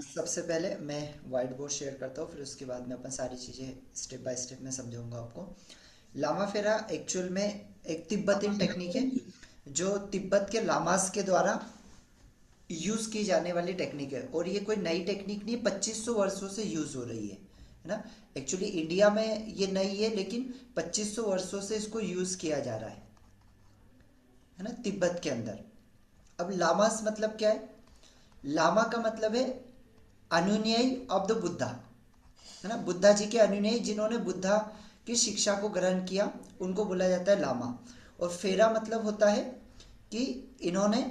सबसे पहले मैं वाइट बोर्ड शेयर करता हूँ, फिर उसके बाद में अपन सारी चीज़ें स्टेप बाय स्टेप में समझाऊंगा आपको। लामा फेरा एक्चुअल में एक तिब्बतिन टेक्निक है, जो तिब्बत के लामास के द्वारा यूज़ की जाने वाली टेक्निक है। और ये कोई नई टेक्निक नहीं, 2500 वर्षों से यूज़ हो रही है ना। एक्चुअली इंडिया में ये नई है, लेकिन 2500 वर्षों से इसको यूज़ किया जा रहा है ना, तिब्बत के अंदर। अब लामास मतलब क्या है? लामा का मतलब है अनुयायी ऑफ द बुद्धा, है ना, बुद्धा जी के अनुयायी जिन्होंने बुद्धा की शिक्षा को ग्रहण किया, उनको बोला जाता है लामा। और फेरा मतलब होता है कि इन्होंने,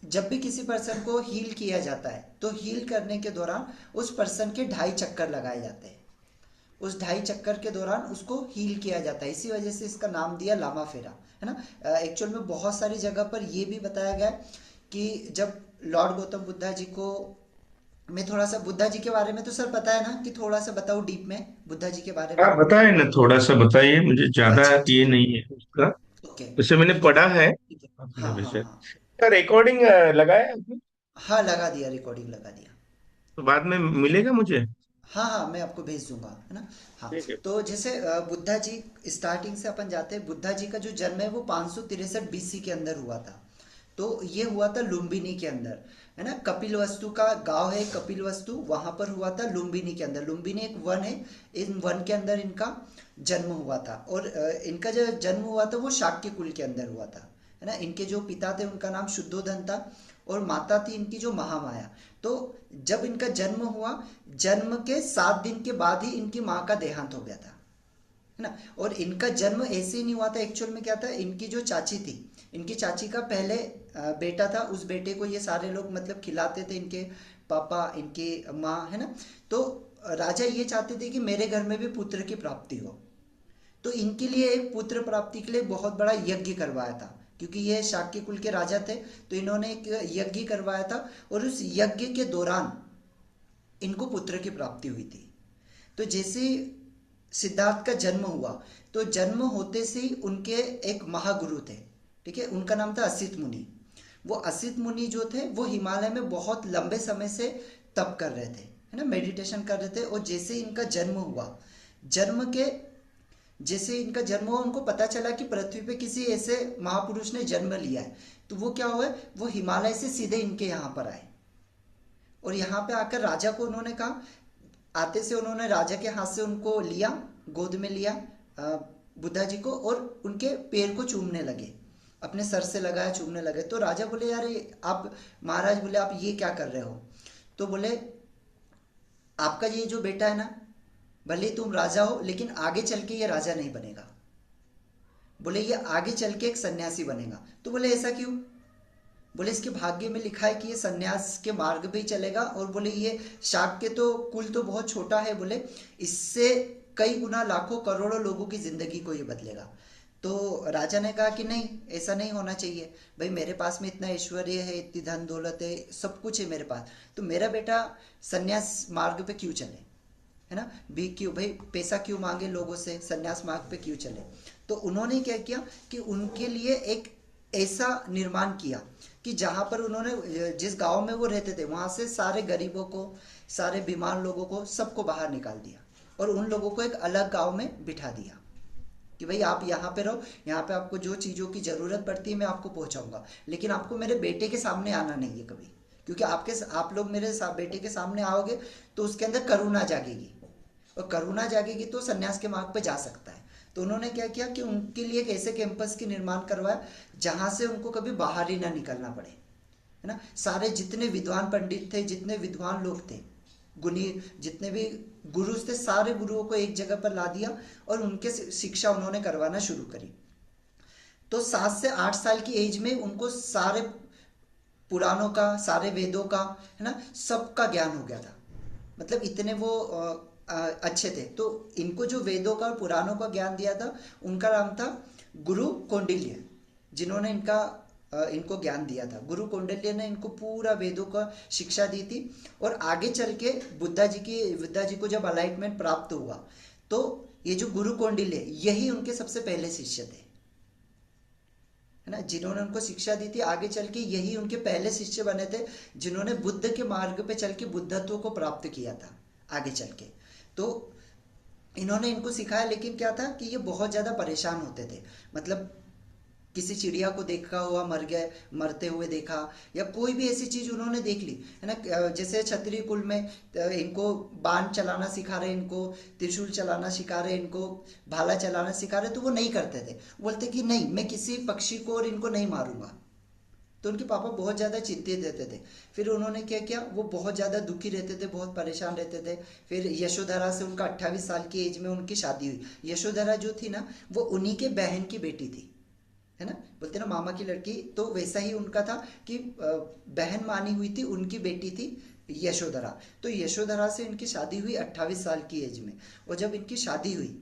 जब भी किसी पर्सन को हील किया जाता है तो हील करने के दौरान उस पर्सन के 2.5 चक्कर लगाए जाते हैं। उस 2.5 चक्कर के दौरान उसको हील किया जाता है, इसी वजह से इसका नाम दिया लामा फेरा, है ना। एक्चुअल में बहुत सारी जगह पर यह भी बताया गया है कि जब लॉर्ड गौतम बुद्धा जी को, मैं थोड़ा सा बुद्धा जी के बारे में तो सर पता है ना, कि थोड़ा सा बताऊँ डीप में बुद्धा जी के बारे में। आप बताएं ना, थोड़ा सा बताइए, मुझे ज्यादा अच्छा ये ठीक है। नहीं है उसका। ओके। वैसे मैंने ठीक है। पढ़ा है ठीक है। अपने हाँ हाँ विषय। हाँ। क्या रिकॉर्डिंग लगाया आपने? हाँ लगा दिया, रिकॉर्डिंग लगा दिया। तो बाद में मिलेगा मुझे? हाँ हाँ, मैं आपको भेज दूंगा, है ना। हाँ। ठीक है। तो जैसे बुद्धा जी, स्टार्टिंग से अपन जाते हैं, बुद्धा जी का जो जन्म है वो 563 बीसी के अंदर हुआ था। तो ये हुआ था लुम्बिनी के अंदर, है ना। कपिल वस्तु का गांव है कपिल वस्तु, वहां पर हुआ था लुम्बिनी के अंदर। लुम्बिनी एक वन है, इन वन के अंदर इनका जन्म हुआ था। और इनका जो जन्म हुआ था वो शाक्य कुल के अंदर हुआ था, है ना। इनके जो पिता थे उनका नाम शुद्धोधन था, और माता थी इनकी जो महामाया। तो जब इनका जन्म हुआ, जन्म के 7 दिन के बाद ही इनकी माँ का देहांत हो गया था, है ना। और इनका जन्म ऐसे ही नहीं हुआ था, एक्चुअल में क्या था, इनकी जो चाची थी, इनकी चाची का पहले बेटा था। उस बेटे को ये सारे लोग मतलब खिलाते थे, इनके पापा, इनकी माँ, है ना। तो राजा ये चाहते थे कि मेरे घर में भी पुत्र की प्राप्ति हो। तो इनके लिए एक पुत्र प्राप्ति के लिए बहुत बड़ा यज्ञ करवाया था, क्योंकि ये शाक्य कुल के राजा थे। तो इन्होंने एक यज्ञ करवाया था, और उस यज्ञ के दौरान इनको पुत्र की प्राप्ति हुई थी। तो जैसे सिद्धार्थ का जन्म हुआ, तो जन्म होते से ही उनके एक महागुरु थे, ठीक है, उनका नाम था असित मुनि। वो असित मुनि जो थे वो हिमालय में बहुत लंबे समय से तप कर रहे थे, है ना, मेडिटेशन कर रहे थे। और जैसे इनका जन्म हुआ, जन्म के जैसे इनका जन्म हुआ, उनको पता चला कि पृथ्वी पे किसी ऐसे महापुरुष ने जन्म लिया है। तो वो क्या हुआ, वो हिमालय से सीधे इनके यहाँ पर आए। और यहाँ पे आकर राजा को उन्होंने कहा, आते से उन्होंने राजा के हाथ से उनको लिया, गोद में लिया बुद्धा जी को, और उनके पैर को चूमने लगे, अपने सर से लगाया, चूमने लगे। तो राजा बोले, यार आप, महाराज बोले, आप ये क्या कर रहे हो? तो बोले, आपका ये जो बेटा है ना, भले ही तुम राजा हो, लेकिन आगे चल के ये राजा नहीं बनेगा। बोले ये आगे चल के एक सन्यासी बनेगा। तो बोले ऐसा क्यों? बोले इसके भाग्य में लिखा है कि ये सन्यास के मार्ग पे ही चलेगा। और बोले ये शाक्य तो कुल तो बहुत छोटा है, बोले इससे कई गुना लाखों करोड़ों लोगों की जिंदगी को ये बदलेगा। तो राजा ने कहा कि नहीं, ऐसा नहीं होना चाहिए। भाई मेरे पास में इतना ऐश्वर्य है, इतनी धन दौलत है, सब कुछ है मेरे पास, तो मेरा बेटा सन्यास मार्ग पे क्यों चले, है ना। भी क्यों भाई, पैसा क्यों मांगे लोगों से, सन्यास मार्ग पे क्यों चले? तो उन्होंने क्या किया कि उनके लिए एक ऐसा निर्माण किया कि जहां पर उन्होंने, जिस गांव में वो रहते थे, वहां से सारे गरीबों को, सारे बीमार लोगों को, सबको बाहर निकाल दिया, और उन लोगों को एक अलग गांव में बिठा दिया कि भाई आप यहाँ पे रहो, यहाँ पे आपको जो चीज़ों की ज़रूरत पड़ती है मैं आपको पहुँचाऊंगा, लेकिन आपको मेरे बेटे के सामने आना नहीं है कभी, क्योंकि आप लोग मेरे बेटे के सामने आओगे तो उसके अंदर करुणा जागेगी, और करुणा जागेगी तो सन्यास के मार्ग पे जा सकता है। तो उन्होंने क्या किया कि उनके लिए एक ऐसे कैंपस की निर्माण करवाया जहां से उनको कभी बाहर ही ना निकलना पड़े, है ना। सारे जितने विद्वान पंडित थे, जितने विद्वान लोग थे, गुनी, जितने भी गुरु थे, सारे गुरुओं को एक जगह पर ला दिया, और उनके शिक्षा उन्होंने करवाना शुरू करी। तो 7 से 8 साल की एज में उनको सारे पुराणों का, सारे वेदों का, है ना, सबका ज्ञान हो गया था। मतलब इतने वो अच्छे थे। तो इनको जो वेदों का और पुराणों का ज्ञान दिया था, उनका नाम था गुरु कौंडिल्य, जिन्होंने इनको ज्ञान दिया था। गुरु कौंडिल्य ने इनको पूरा वेदों का शिक्षा दी थी। और आगे चल के बुद्धा जी को जब अलाइटमेंट प्राप्त हुआ, तो ये जो गुरु कौंडिल्य, यही उनके सबसे पहले शिष्य थे। है ना, जिन्होंने उनको शिक्षा दी थी, आगे चल के यही उनके पहले शिष्य बने थे जिन्होंने बुद्ध के मार्ग पे चल के बुद्धत्व को प्राप्त किया था आगे चल के। तो इन्होंने इनको सिखाया, लेकिन क्या था कि ये बहुत ज़्यादा परेशान होते थे। मतलब किसी चिड़िया को देखा हुआ मर गए, मरते हुए देखा, या कोई भी ऐसी चीज उन्होंने देख ली, है ना। जैसे क्षत्रिय कुल में इनको बाण चलाना सिखा रहे, इनको त्रिशूल चलाना सिखा रहे, इनको भाला चलाना सिखा रहे, तो वो नहीं करते थे। बोलते कि नहीं, मैं किसी पक्षी को और इनको नहीं मारूंगा। तो उनके पापा बहुत ज़्यादा चिंतित रहते थे। फिर उन्होंने क्या किया, वो बहुत ज़्यादा दुखी रहते थे, बहुत परेशान रहते थे। फिर यशोधरा से उनका 28 साल की एज में उनकी शादी हुई। यशोधरा जो थी ना, वो उन्हीं के बहन की बेटी थी, है ना। बोलते ना मामा की लड़की, तो वैसा ही उनका था कि बहन मानी हुई थी, उनकी बेटी थी यशोधरा। तो यशोधरा से इनकी शादी हुई 28 साल की एज में। और जब इनकी शादी हुई,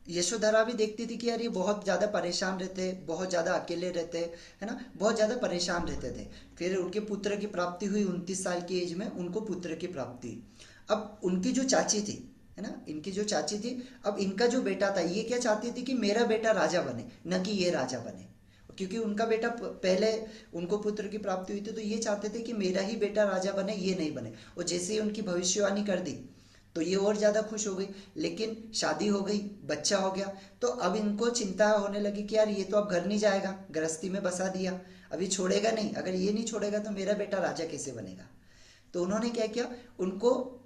यशोधरा भी देखती थी कि यार ये बहुत ज़्यादा परेशान रहते, बहुत ज़्यादा अकेले रहते, है ना, बहुत ज़्यादा परेशान रहते थे। फिर उनके पुत्र की प्राप्ति हुई, 29 साल की एज में उनको पुत्र की प्राप्ति हुई। अब उनकी जो चाची थी, है ना, इनकी जो चाची थी, अब इनका जो बेटा था, ये क्या चाहती थी कि मेरा बेटा राजा बने, न कि ये राजा बने। क्योंकि उनका बेटा पहले उनको पुत्र की प्राप्ति हुई थी, तो ये चाहते थे कि मेरा ही बेटा राजा बने, ये नहीं बने। और जैसे ही उनकी भविष्यवाणी कर दी, तो ये और ज़्यादा खुश हो गई। लेकिन शादी हो गई, बच्चा हो गया, तो अब इनको चिंता होने लगी कि यार ये तो अब घर नहीं जाएगा, गृहस्थी में बसा दिया, अभी छोड़ेगा नहीं, अगर ये नहीं छोड़ेगा तो मेरा बेटा राजा कैसे बनेगा। तो उन्होंने क्या किया, उनको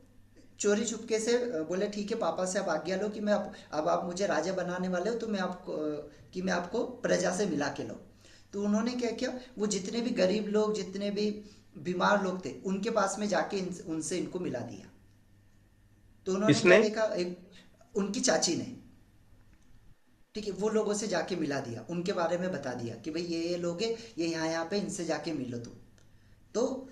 चोरी चुपके से बोले ठीक है पापा से आप आज्ञा लो कि मैं अब आप मुझे राजा बनाने वाले हो, तो मैं आपको कि मैं आपको प्रजा से मिला के लो। तो उन्होंने क्या किया, वो जितने भी गरीब लोग, जितने भी बीमार लोग थे, उनके पास में जाके उनसे इनको मिला दिया। तो उन्होंने क्या किसने? देखा, एक उनकी चाची ने, ठीक है, वो लोगों से जाके मिला दिया, उनके बारे में बता दिया कि भाई ये लोग हैं, ये यहाँ पे, इनसे जाके मिलो तुम। तो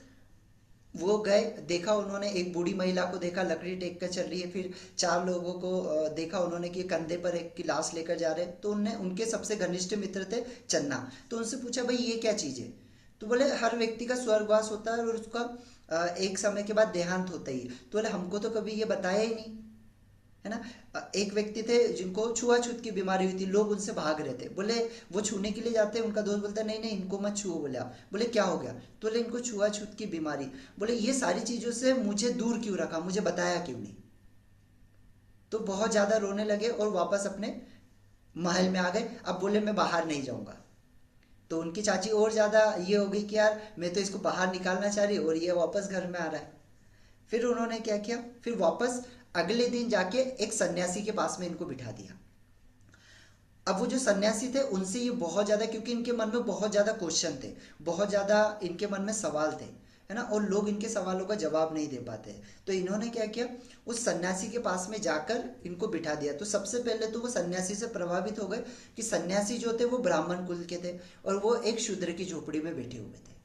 वो गए, देखा उन्होंने, एक बूढ़ी महिला को देखा लकड़ी टेक कर चल रही है। फिर 4 लोगों को देखा उन्होंने कि कंधे पर एक की लाश लेकर जा रहे हैं। तो उनने, उनके सबसे घनिष्ठ मित्र थे चन्ना, तो उनसे पूछा भाई ये क्या चीज़ है। तो बोले हर व्यक्ति का स्वर्गवास होता है और उसका एक समय के बाद देहांत होता ही है। तो बोले हमको तो कभी ये बताया ही नहीं, है ना। एक व्यक्ति थे जिनको छुआछूत की बीमारी हुई थी, लोग उनसे भाग रहे थे। बोले वो छूने के लिए जाते हैं, उनका दोस्त बोलता है नहीं नहीं इनको मत छुओ। बोले आप, बोले क्या हो गया, तो बोले इनको छुआछूत की बीमारी। बोले ये सारी चीज़ों से मुझे दूर क्यों रखा, मुझे बताया क्यों नहीं। तो बहुत ज़्यादा रोने लगे और वापस अपने महल में आ गए। अब बोले मैं बाहर नहीं जाऊंगा। तो उनकी चाची और ज़्यादा ये हो गई कि यार मैं तो इसको बाहर निकालना चाह रही हूँ और ये वापस घर में आ रहा है। फिर उन्होंने क्या किया, फिर वापस अगले दिन जाके एक सन्यासी के पास में इनको बिठा दिया। अब वो जो सन्यासी थे उनसे ये बहुत ज़्यादा, क्योंकि इनके मन में बहुत ज़्यादा क्वेश्चन थे, बहुत ज़्यादा इनके मन में सवाल थे, है ना, और लोग इनके सवालों का जवाब नहीं दे पाते। तो इन्होंने क्या किया, उस सन्यासी के पास में जाकर इनको बिठा दिया। तो सबसे पहले तो वो सन्यासी से प्रभावित हो गए कि सन्यासी जो थे वो ब्राह्मण कुल के थे और वो एक शूद्र की झोपड़ी में बैठे हुए थे,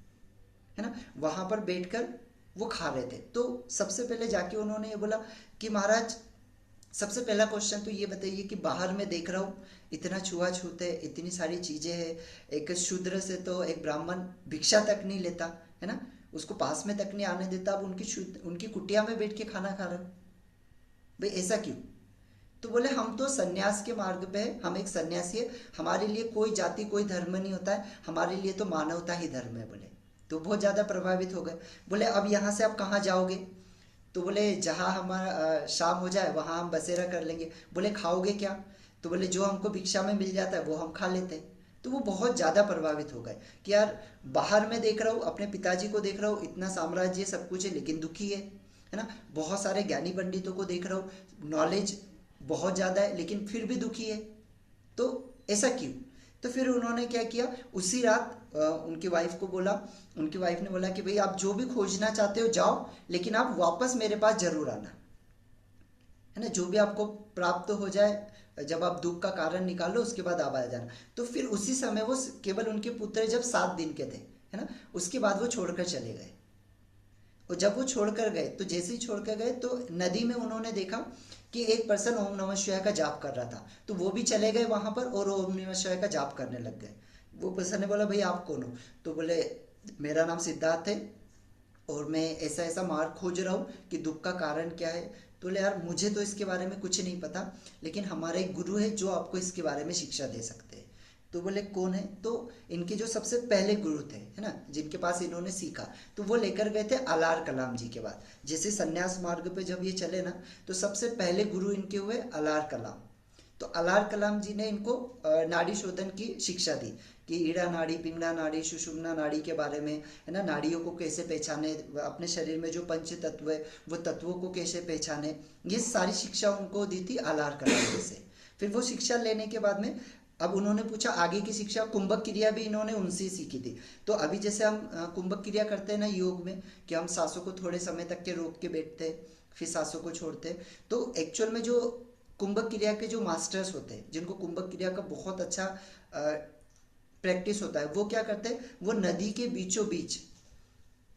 है ना, वहां पर बैठकर वो खा रहे थे। तो सबसे पहले जाके उन्होंने ये बोला कि महाराज, सबसे पहला क्वेश्चन तो ये बताइए कि बाहर में देख रहा हूँ इतना छुआछूत है, इतनी सारी चीजें हैं, एक शूद्र से तो एक ब्राह्मण भिक्षा तक नहीं लेता, है ना, उसको पास में तक नहीं आने देता, अब उनकी कुटिया में बैठ के खाना खा रहे हो, भाई ऐसा क्यों। तो बोले हम तो सन्यास के मार्ग पे है, हम एक सन्यासी है, हमारे लिए कोई जाति कोई धर्म नहीं होता है, हमारे लिए तो मानवता ही धर्म है। बोले तो बहुत ज़्यादा प्रभावित हो गए। बोले अब यहाँ से आप कहाँ जाओगे। तो बोले जहाँ हमारा शाम हो जाए वहाँ हम बसेरा कर लेंगे। बोले खाओगे क्या। तो बोले जो हमको भिक्षा में मिल जाता है वो हम खा लेते हैं। तो वो बहुत ज़्यादा प्रभावित हो गए कि यार बाहर में देख रहा हूँ, अपने पिताजी को देख रहा हूँ, इतना साम्राज्य सब कुछ है लेकिन दुखी है ना, बहुत सारे ज्ञानी पंडितों को देख रहा हूँ, नॉलेज बहुत ज़्यादा है लेकिन फिर भी दुखी है, तो ऐसा क्यों। तो फिर उन्होंने क्या किया, उसी रात उनकी वाइफ को बोला, उनकी वाइफ ने बोला कि भाई आप जो भी खोजना चाहते हो जाओ, लेकिन आप वापस मेरे पास जरूर आना, है ना, जो भी आपको प्राप्त हो जाए, जब आप दुख का कारण निकालो उसके बाद आप आ जाना। तो फिर उसी समय वो केवल उनके पुत्र जब 7 दिन के थे, है ना, उसके बाद वो छोड़कर चले गए। और जब वो छोड़कर गए तो जैसे ही छोड़कर गए तो नदी में उन्होंने देखा कि एक पर्सन ओम नमः शिवाय का जाप कर रहा था। तो वो भी चले गए वहां पर और ओम नमः शिवाय का जाप करने लग गए। वो पर्सन ने बोला भाई आप कौन हो। तो बोले मेरा नाम सिद्धार्थ है और मैं ऐसा ऐसा मार्ग खोज रहा हूँ कि दुख का कारण क्या है। तो बोले यार मुझे तो इसके बारे में कुछ नहीं पता, लेकिन हमारे एक गुरु है जो आपको इसके बारे में शिक्षा दे सकते हैं। तो बोले कौन है? तो इनके जो सबसे पहले गुरु थे, है ना, जिनके पास इन्होंने सीखा, तो वो लेकर गए थे अलार कलाम जी के बाद। जैसे संन्यास मार्ग पे जब ये चले ना, तो सबसे पहले गुरु इनके हुए अलार कलाम। तो अलार कलाम जी ने इनको नाड़ी शोधन की शिक्षा दी कि ईड़ा नाड़ी, पिंगला नाड़ी, सुषुम्ना नाड़ी के बारे में, है ना, नाड़ियों को कैसे पहचाने, अपने शरीर में जो पंच तत्व है वो तत्वों को कैसे पहचाने, ये सारी शिक्षा उनको दी थी अलार कलाम जी से। फिर वो शिक्षा लेने के बाद में अब उन्होंने पूछा आगे की शिक्षा, कुंभक क्रिया भी इन्होंने उनसे ही सीखी थी। तो अभी जैसे हम कुंभक क्रिया करते हैं ना योग में, कि हम सांसों को थोड़े समय तक के रोक के बैठते हैं, फिर सांसों को छोड़ते हैं, तो एक्चुअल में जो कुंभक क्रिया के जो मास्टर्स होते हैं, जिनको कुंभक क्रिया का बहुत अच्छा प्रैक्टिस होता है, वो क्या करते हैं, वो नदी के बीचों बीच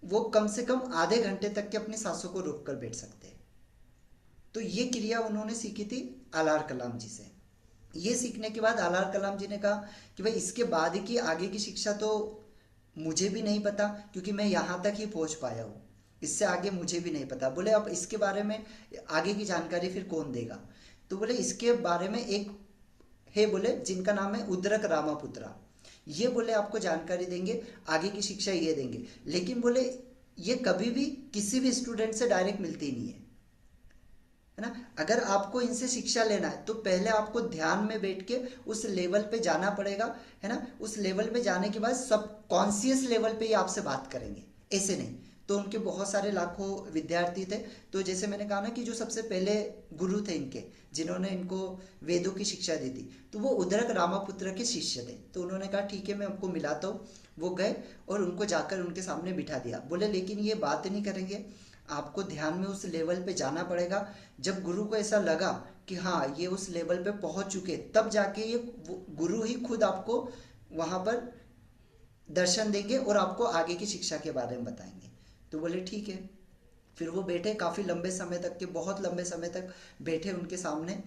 वो कम से कम आधे घंटे तक के अपनी सांसों को रोक कर बैठ सकते हैं। तो ये क्रिया उन्होंने सीखी थी आलार कलाम जी से। ये सीखने के बाद आलार कलाम जी ने कहा कि भाई इसके बाद की आगे की शिक्षा तो मुझे भी नहीं पता, क्योंकि मैं यहाँ तक ही पहुँच पाया हूँ, इससे आगे मुझे भी नहीं पता। बोले अब इसके बारे में आगे की जानकारी फिर कौन देगा? तो बोले इसके बारे में एक है, बोले जिनका नाम है उद्रक रामापुत्रा, ये बोले आपको जानकारी देंगे, आगे की शिक्षा ये देंगे। लेकिन बोले ये कभी भी किसी भी स्टूडेंट से डायरेक्ट मिलती नहीं है ना। अगर आपको इनसे शिक्षा लेना है तो पहले आपको ध्यान में बैठ के उस लेवल पे जाना पड़ेगा, है ना। उस लेवल पे जाने के बाद सब कॉन्शियस लेवल पे ही आपसे बात करेंगे, ऐसे नहीं। तो उनके बहुत सारे लाखों विद्यार्थी थे। तो जैसे मैंने कहा ना कि जो सबसे पहले गुरु थे इनके, जिन्होंने इनको वेदों की शिक्षा दी थी, तो वो उदरक रामापुत्र के शिष्य थे। तो उन्होंने कहा ठीक है मैं आपको मिलाता हूँ। वो गए और उनको जाकर उनके सामने बिठा दिया। बोले लेकिन ये बात नहीं करेंगे, आपको ध्यान में उस लेवल पे जाना पड़ेगा। जब गुरु को ऐसा लगा कि हाँ ये उस लेवल पे पहुंच चुके, तब जाके ये गुरु ही खुद आपको वहां पर दर्शन देंगे और आपको आगे की शिक्षा के बारे में बताएंगे। तो बोले ठीक है। फिर वो बैठे काफ़ी लंबे समय तक के, बहुत लंबे समय तक बैठे उनके सामने,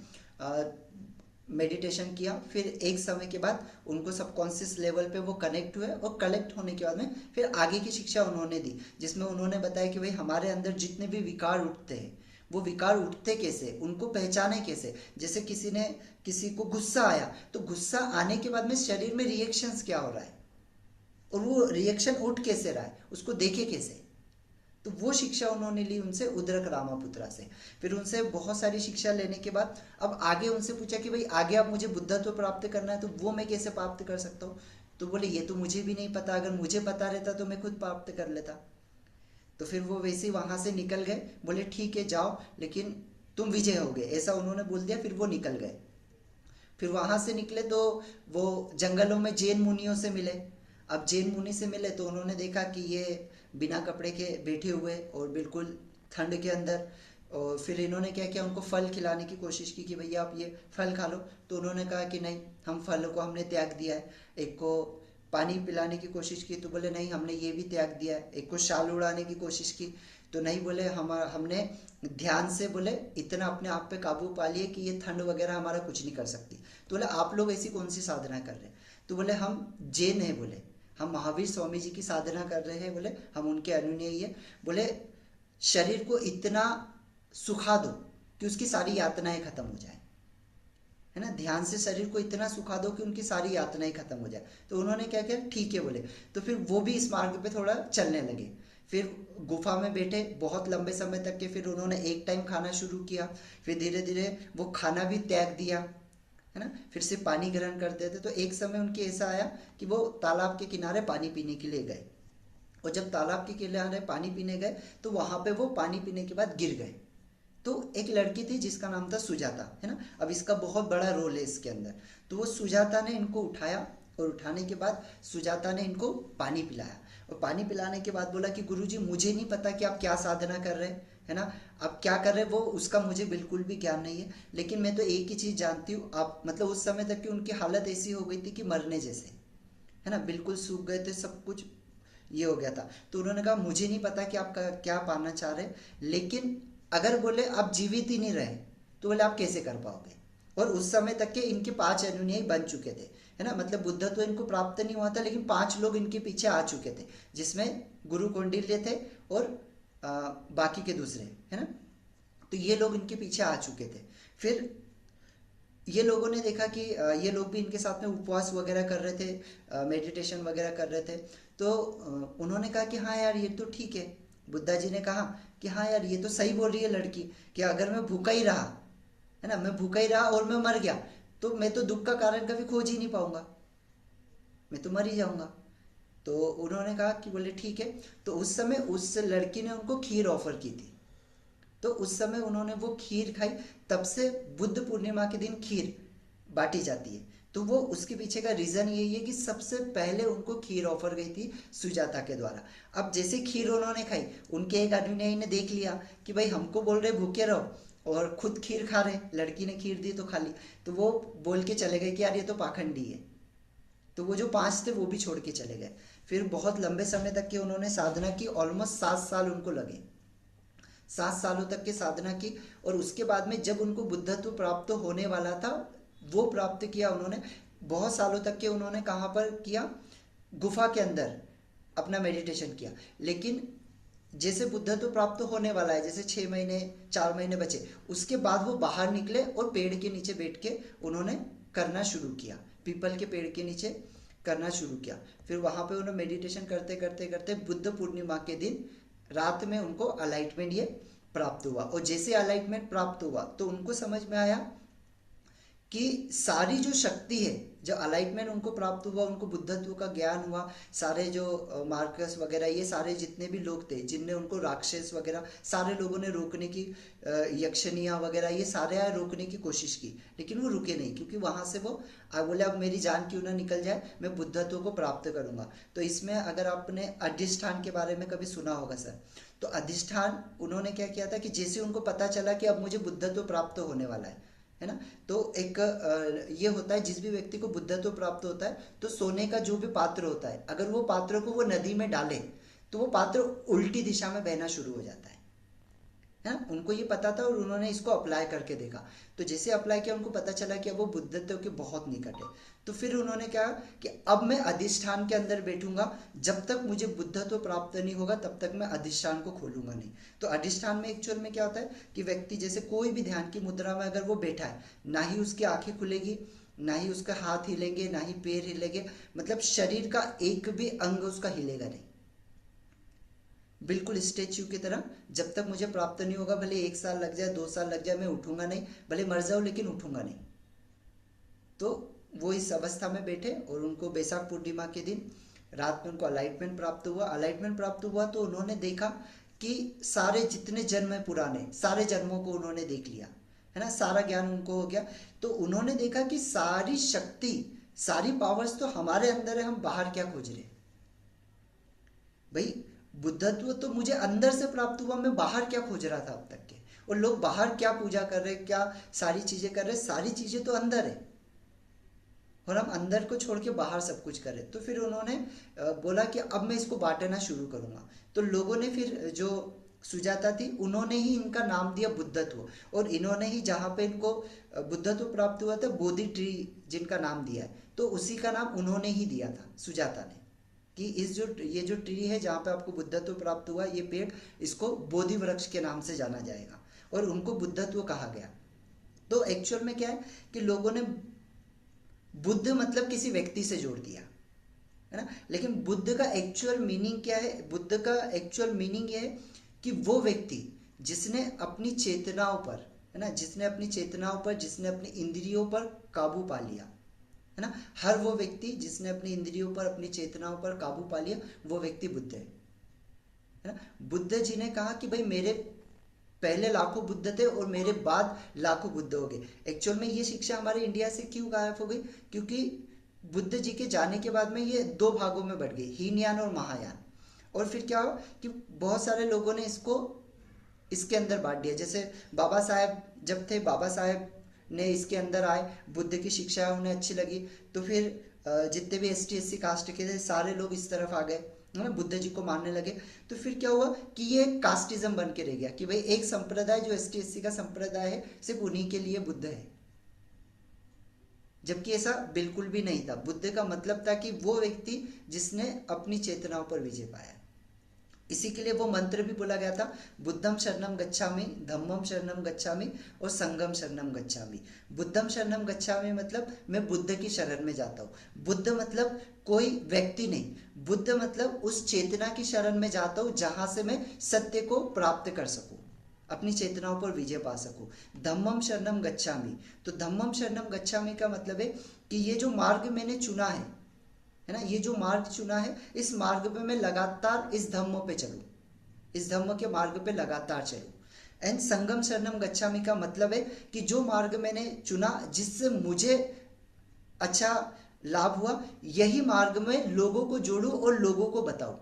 मेडिटेशन किया। फिर एक समय के बाद उनको सबकॉन्शियस लेवल पे वो कनेक्ट हुए, और कनेक्ट होने के बाद में फिर आगे की शिक्षा उन्होंने दी, जिसमें उन्होंने बताया कि भाई हमारे अंदर जितने भी विकार उठते हैं, वो विकार उठते कैसे, उनको पहचाने कैसे। जैसे किसी को गुस्सा आया, तो गुस्सा आने के बाद में शरीर में रिएक्शंस क्या हो रहा है, और वो रिएक्शन उठ कैसे रहा है, उसको देखे कैसे। तो वो शिक्षा उन्होंने ली उनसे, उद्रक रामापुत्रा से। फिर उनसे बहुत सारी शिक्षा लेने के बाद अब आगे उनसे पूछा कि भाई आगे आप मुझे बुद्धत्व प्राप्त करना है, तो वो मैं कैसे प्राप्त कर सकता हूँ? तो बोले ये तो मुझे भी नहीं पता, अगर मुझे पता रहता तो मैं खुद प्राप्त कर लेता। तो फिर वो वैसे ही वहां से निकल गए। बोले ठीक है जाओ, लेकिन तुम विजय हो गए, ऐसा उन्होंने बोल दिया। फिर वो निकल गए। फिर वहां से निकले तो वो जंगलों में जैन मुनियों से मिले। अब जैन मुनि से मिले तो उन्होंने देखा कि ये बिना कपड़े के बैठे हुए और बिल्कुल ठंड के अंदर। और फिर इन्होंने क्या किया, उनको फल खिलाने की कोशिश की कि भैया आप ये फल खा लो। तो उन्होंने कहा कि नहीं, हम फल को हमने त्याग दिया है। एक को पानी पिलाने की कोशिश की तो बोले नहीं, हमने ये भी त्याग दिया है। एक को शाल उड़ाने की कोशिश की तो नहीं, बोले हमने ध्यान से बोले इतना अपने आप पे काबू पा लिए कि ये ठंड वगैरह हमारा कुछ नहीं कर सकती। तो बोले आप लोग ऐसी कौन सी साधना कर रहे हैं? तो बोले हम जैन हैं, बोले हम महावीर स्वामी जी की साधना कर रहे हैं, बोले हम उनके अनुयायी है। बोले शरीर को इतना सुखा दो कि उसकी सारी यातनाएं खत्म हो जाए, है ना। ध्यान से शरीर को इतना सुखा दो कि उनकी सारी यातनाएं खत्म हो जाए। तो उन्होंने क्या किया, ठीक है बोले। तो फिर वो भी इस मार्ग पे थोड़ा चलने लगे। फिर गुफा में बैठे बहुत लंबे समय तक के। फिर उन्होंने एक टाइम खाना शुरू किया। फिर धीरे धीरे वो खाना भी त्याग दिया, है ना। फिर से पानी ग्रहण करते थे। तो एक समय उनके ऐसा आया कि वो तालाब के किनारे पानी पीने के लिए गए। और जब तालाब के किनारे पानी पीने गए तो वहां पे वो पानी पीने के बाद गिर गए। तो एक लड़की थी जिसका नाम था सुजाता, है ना। अब इसका बहुत बड़ा रोल है इसके अंदर। तो वो सुजाता ने इनको उठाया, और उठाने के बाद सुजाता ने इनको पानी पिलाया। और पानी पिलाने के बाद बोला कि गुरुजी मुझे नहीं पता कि आप क्या साधना कर रहे हैं, है ना, आप क्या कर रहे हैं वो उसका मुझे बिल्कुल भी ज्ञान नहीं है। लेकिन मैं तो एक ही चीज़ जानती हूँ, आप मतलब उस समय तक की उनकी हालत ऐसी हो गई थी कि मरने जैसे, है ना, बिल्कुल सूख गए थे, सब कुछ ये हो गया था। तो उन्होंने कहा मुझे नहीं पता कि आप क्या पाना चाह रहे, लेकिन अगर बोले आप जीवित ही नहीं रहे तो बोले आप कैसे कर पाओगे। और उस समय तक के इनके 5 अनुयायी बन चुके थे, है ना। मतलब बुद्धत्व तो इनको प्राप्त नहीं हुआ था, लेकिन 5 लोग इनके पीछे आ चुके थे, जिसमें गुरु कौंडिल्य थे और बाकी के दूसरे, है ना। तो ये लोग इनके पीछे आ चुके थे। फिर ये लोगों ने देखा कि ये लोग भी इनके साथ में उपवास वगैरह कर रहे थे, मेडिटेशन वगैरह कर रहे थे। तो उन्होंने कहा कि हाँ यार ये तो ठीक है। बुद्धा जी ने कहा कि हाँ यार ये तो सही बोल रही है लड़की, कि अगर मैं भूखा ही रहा, है ना, मैं भूखा ही रहा और मैं मर गया, तो मैं तो दुख का कारण कभी खोज ही नहीं पाऊंगा, मैं तो मर ही जाऊंगा। तो उन्होंने कहा कि बोले ठीक है। तो उस समय उस लड़की ने उनको खीर ऑफर की थी, तो उस समय उन्होंने वो खीर खाई। तब से बुद्ध पूर्णिमा के दिन खीर बांटी जाती है। तो वो उसके पीछे का रीज़न यही है कि सबसे पहले उनको खीर ऑफर गई थी सुजाता के द्वारा। अब जैसे खीर उन्होंने खाई, उनके एक अनुयायी ने देख लिया कि भाई हमको बोल रहे भूखे रहो और खुद खीर खा रहे, लड़की ने खीर दी तो खा ली। तो वो बोल के चले गए कि यार ये तो पाखंडी है। तो वो जो 5 थे वो भी छोड़ के चले गए। फिर बहुत लंबे समय तक की उन्होंने साधना की, ऑलमोस्ट 7 साल उनको लगे, 7 सालों तक की साधना की। और उसके बाद में जब उनको बुद्धत्व प्राप्त होने वाला था, वो प्राप्त किया उन्होंने। बहुत सालों तक के उन्होंने कहाँ पर किया, गुफा के अंदर अपना मेडिटेशन किया। लेकिन जैसे बुद्धत्व प्राप्त होने वाला है, जैसे 6 महीने 4 महीने बचे, उसके बाद वो बाहर निकले और पेड़ के नीचे बैठ के उन्होंने करना शुरू किया, पीपल के पेड़ के नीचे करना शुरू किया। फिर वहाँ पे उन्होंने मेडिटेशन करते करते करते बुद्ध पूर्णिमा के दिन रात में उनको अलाइटमेंट ये प्राप्त हुआ। और जैसे अलाइटमेंट प्राप्त हुआ तो उनको समझ में आया कि सारी जो शक्ति है, जो अलाइटमेंट उनको प्राप्त हुआ, उनको बुद्धत्व का ज्ञान हुआ, सारे जो मार्कस वगैरह ये सारे जितने भी लोग थे जिनने उनको राक्षस वगैरह सारे लोगों ने रोकने की, यक्षनिया वगैरह ये सारे आए रोकने की कोशिश की, लेकिन वो रुके नहीं, क्योंकि वहां से वो बोले अब मेरी जान क्यों ना निकल जाए, मैं बुद्धत्व को प्राप्त करूंगा। तो इसमें अगर आपने अधिष्ठान के बारे में कभी सुना होगा सर, तो अधिष्ठान उन्होंने क्या किया था कि जैसे उनको पता चला कि अब मुझे बुद्धत्व प्राप्त होने वाला है ना, तो एक ये होता है जिस भी व्यक्ति को बुद्धत्व प्राप्त होता है तो सोने का जो भी पात्र होता है, अगर वो पात्र को वो नदी में डाले तो वो पात्र उल्टी दिशा में बहना शुरू हो जाता है ना। उनको ये पता था और उन्होंने इसको अप्लाई करके देखा। तो जैसे अप्लाई किया उनको पता चला कि अब वो बुद्धत्व के बहुत निकट है। तो फिर उन्होंने कहा कि अब मैं अधिष्ठान के अंदर बैठूंगा, जब तक मुझे बुद्धत्व प्राप्त नहीं होगा तब तक मैं अधिष्ठान को खोलूंगा नहीं। तो अधिष्ठान में एक्चुअल में क्या होता है कि व्यक्ति जैसे कोई भी ध्यान की मुद्रा में अगर वो बैठा है, ना ही उसकी आंखें खुलेगी, ना ही उसका हाथ हिलेंगे, ना ही पैर हिलेंगे, मतलब शरीर का एक भी अंग उसका हिलेगा नहीं, बिल्कुल स्टेच्यू की तरह। जब तक मुझे प्राप्त नहीं होगा, भले 1 साल लग जाए 2 साल लग जाए, मैं उठूंगा नहीं, भले मर जाऊं लेकिन उठूंगा नहीं। तो वो इस अवस्था में बैठे और उनको बैसाख पूर्णिमा के दिन रात में उनको अलाइटमेंट प्राप्त हुआ। अलाइटमेंट प्राप्त हुआ तो उन्होंने देखा कि सारे जितने जन्म है पुराने, सारे जन्मों को उन्होंने देख लिया, है ना, सारा ज्ञान उनको हो गया। तो उन्होंने देखा कि सारी शक्ति, सारी पावर्स तो हमारे अंदर है, हम बाहर क्या खोज रहे हैं भाई। बुद्धत्व तो मुझे अंदर से प्राप्त हुआ, मैं बाहर क्या खोज रहा था अब तक के। और लोग बाहर क्या पूजा कर रहे, क्या सारी चीजें कर रहे, सारी चीजें तो अंदर है, और हम अंदर को छोड़ के बाहर सब कुछ करें। तो फिर उन्होंने बोला कि अब मैं इसको बांटना शुरू करूंगा। तो लोगों ने फिर जो सुजाता थी उन्होंने ही इनका नाम दिया बुद्धत्व, और इन्होंने ही जहाँ पे इनको बुद्धत्व प्राप्त हुआ था बोधि ट्री जिनका नाम दिया है, तो उसी का नाम उन्होंने ही दिया था सुजाता ने, कि इस जो ये जो ट्री है जहाँ पे आपको बुद्धत्व प्राप्त हुआ, ये पेड़, इसको बोधि वृक्ष के नाम से जाना जाएगा, और उनको बुद्धत्व कहा गया। तो एक्चुअल में क्या है कि लोगों ने बुद्ध मतलब किसी व्यक्ति से जोड़ दिया, है ना, लेकिन बुद्ध का एक्चुअल मीनिंग क्या है, बुद्ध का एक्चुअल मीनिंग ये है कि वो व्यक्ति जिसने अपनी चेतनाओं पर, है ना, जिसने अपनी चेतनाओं पर, जिसने अपनी इंद्रियों पर काबू पा लिया, है ना, हर वो व्यक्ति जिसने अपनी इंद्रियों पर, अपनी चेतनाओं पर काबू पा लिया, वो व्यक्ति बुद्ध है ना। बुद्ध जी ने कहा कि भाई मेरे पहले लाखों बुद्ध थे और मेरे बाद लाखों बुद्ध हो गए। एक्चुअल में ये शिक्षा हमारे इंडिया से क्यों गायब हो गई, क्योंकि बुद्ध जी के जाने के बाद में ये 2 भागों में बढ़ गई, हीनयान और महायान। और फिर क्या हो कि बहुत सारे लोगों ने इसको इसके अंदर बांट दिया। जैसे बाबा साहेब जब थे, बाबा साहेब ने इसके अंदर आए, बुद्ध की शिक्षा उन्हें अच्छी लगी, तो फिर जितने भी S T S C caste के थे सारे लोग इस तरफ आ गए, है ना, बुद्ध जी को मानने लगे। तो फिर क्या हुआ कि ये कास्टिज्म बन के रह गया कि भाई एक संप्रदाय जो एस टी एस सी का संप्रदाय है सिर्फ उन्हीं के लिए बुद्ध है, जबकि ऐसा बिल्कुल भी नहीं था। बुद्ध का मतलब था कि वो व्यक्ति जिसने अपनी चेतनाओं पर विजय पाया। इसी के लिए वो मंत्र भी बोला गया था, बुद्धम शरणम गच्छामि, धम्मम शरणम गच्छामि और संघम शरणम गच्छामि। बुद्धम शरणम गच्छामि मतलब मैं बुद्ध की शरण में जाता हूँ। बुद्ध मतलब कोई व्यक्ति नहीं, बुद्ध मतलब उस चेतना की शरण में जाता हूँ जहां से मैं सत्य को प्राप्त कर सकूं, अपनी चेतनाओं पर विजय पा सकूं। धम्मम शरणम गच्छामि, तो धम्मम शरणम गच्छामि का मतलब है कि ये जो मार्ग मैंने चुना है ना, ये जो मार्ग चुना है, इस मार्ग पे मैं लगातार इस धम्म पे चलूं, इस धम्म के मार्ग पे लगातार चलूं। एंड संगम शरणम गच्छामि का मतलब है कि जो मार्ग मैंने चुना जिससे मुझे अच्छा लाभ हुआ, यही मार्ग में लोगों को जोड़ूं और लोगों को बताऊं।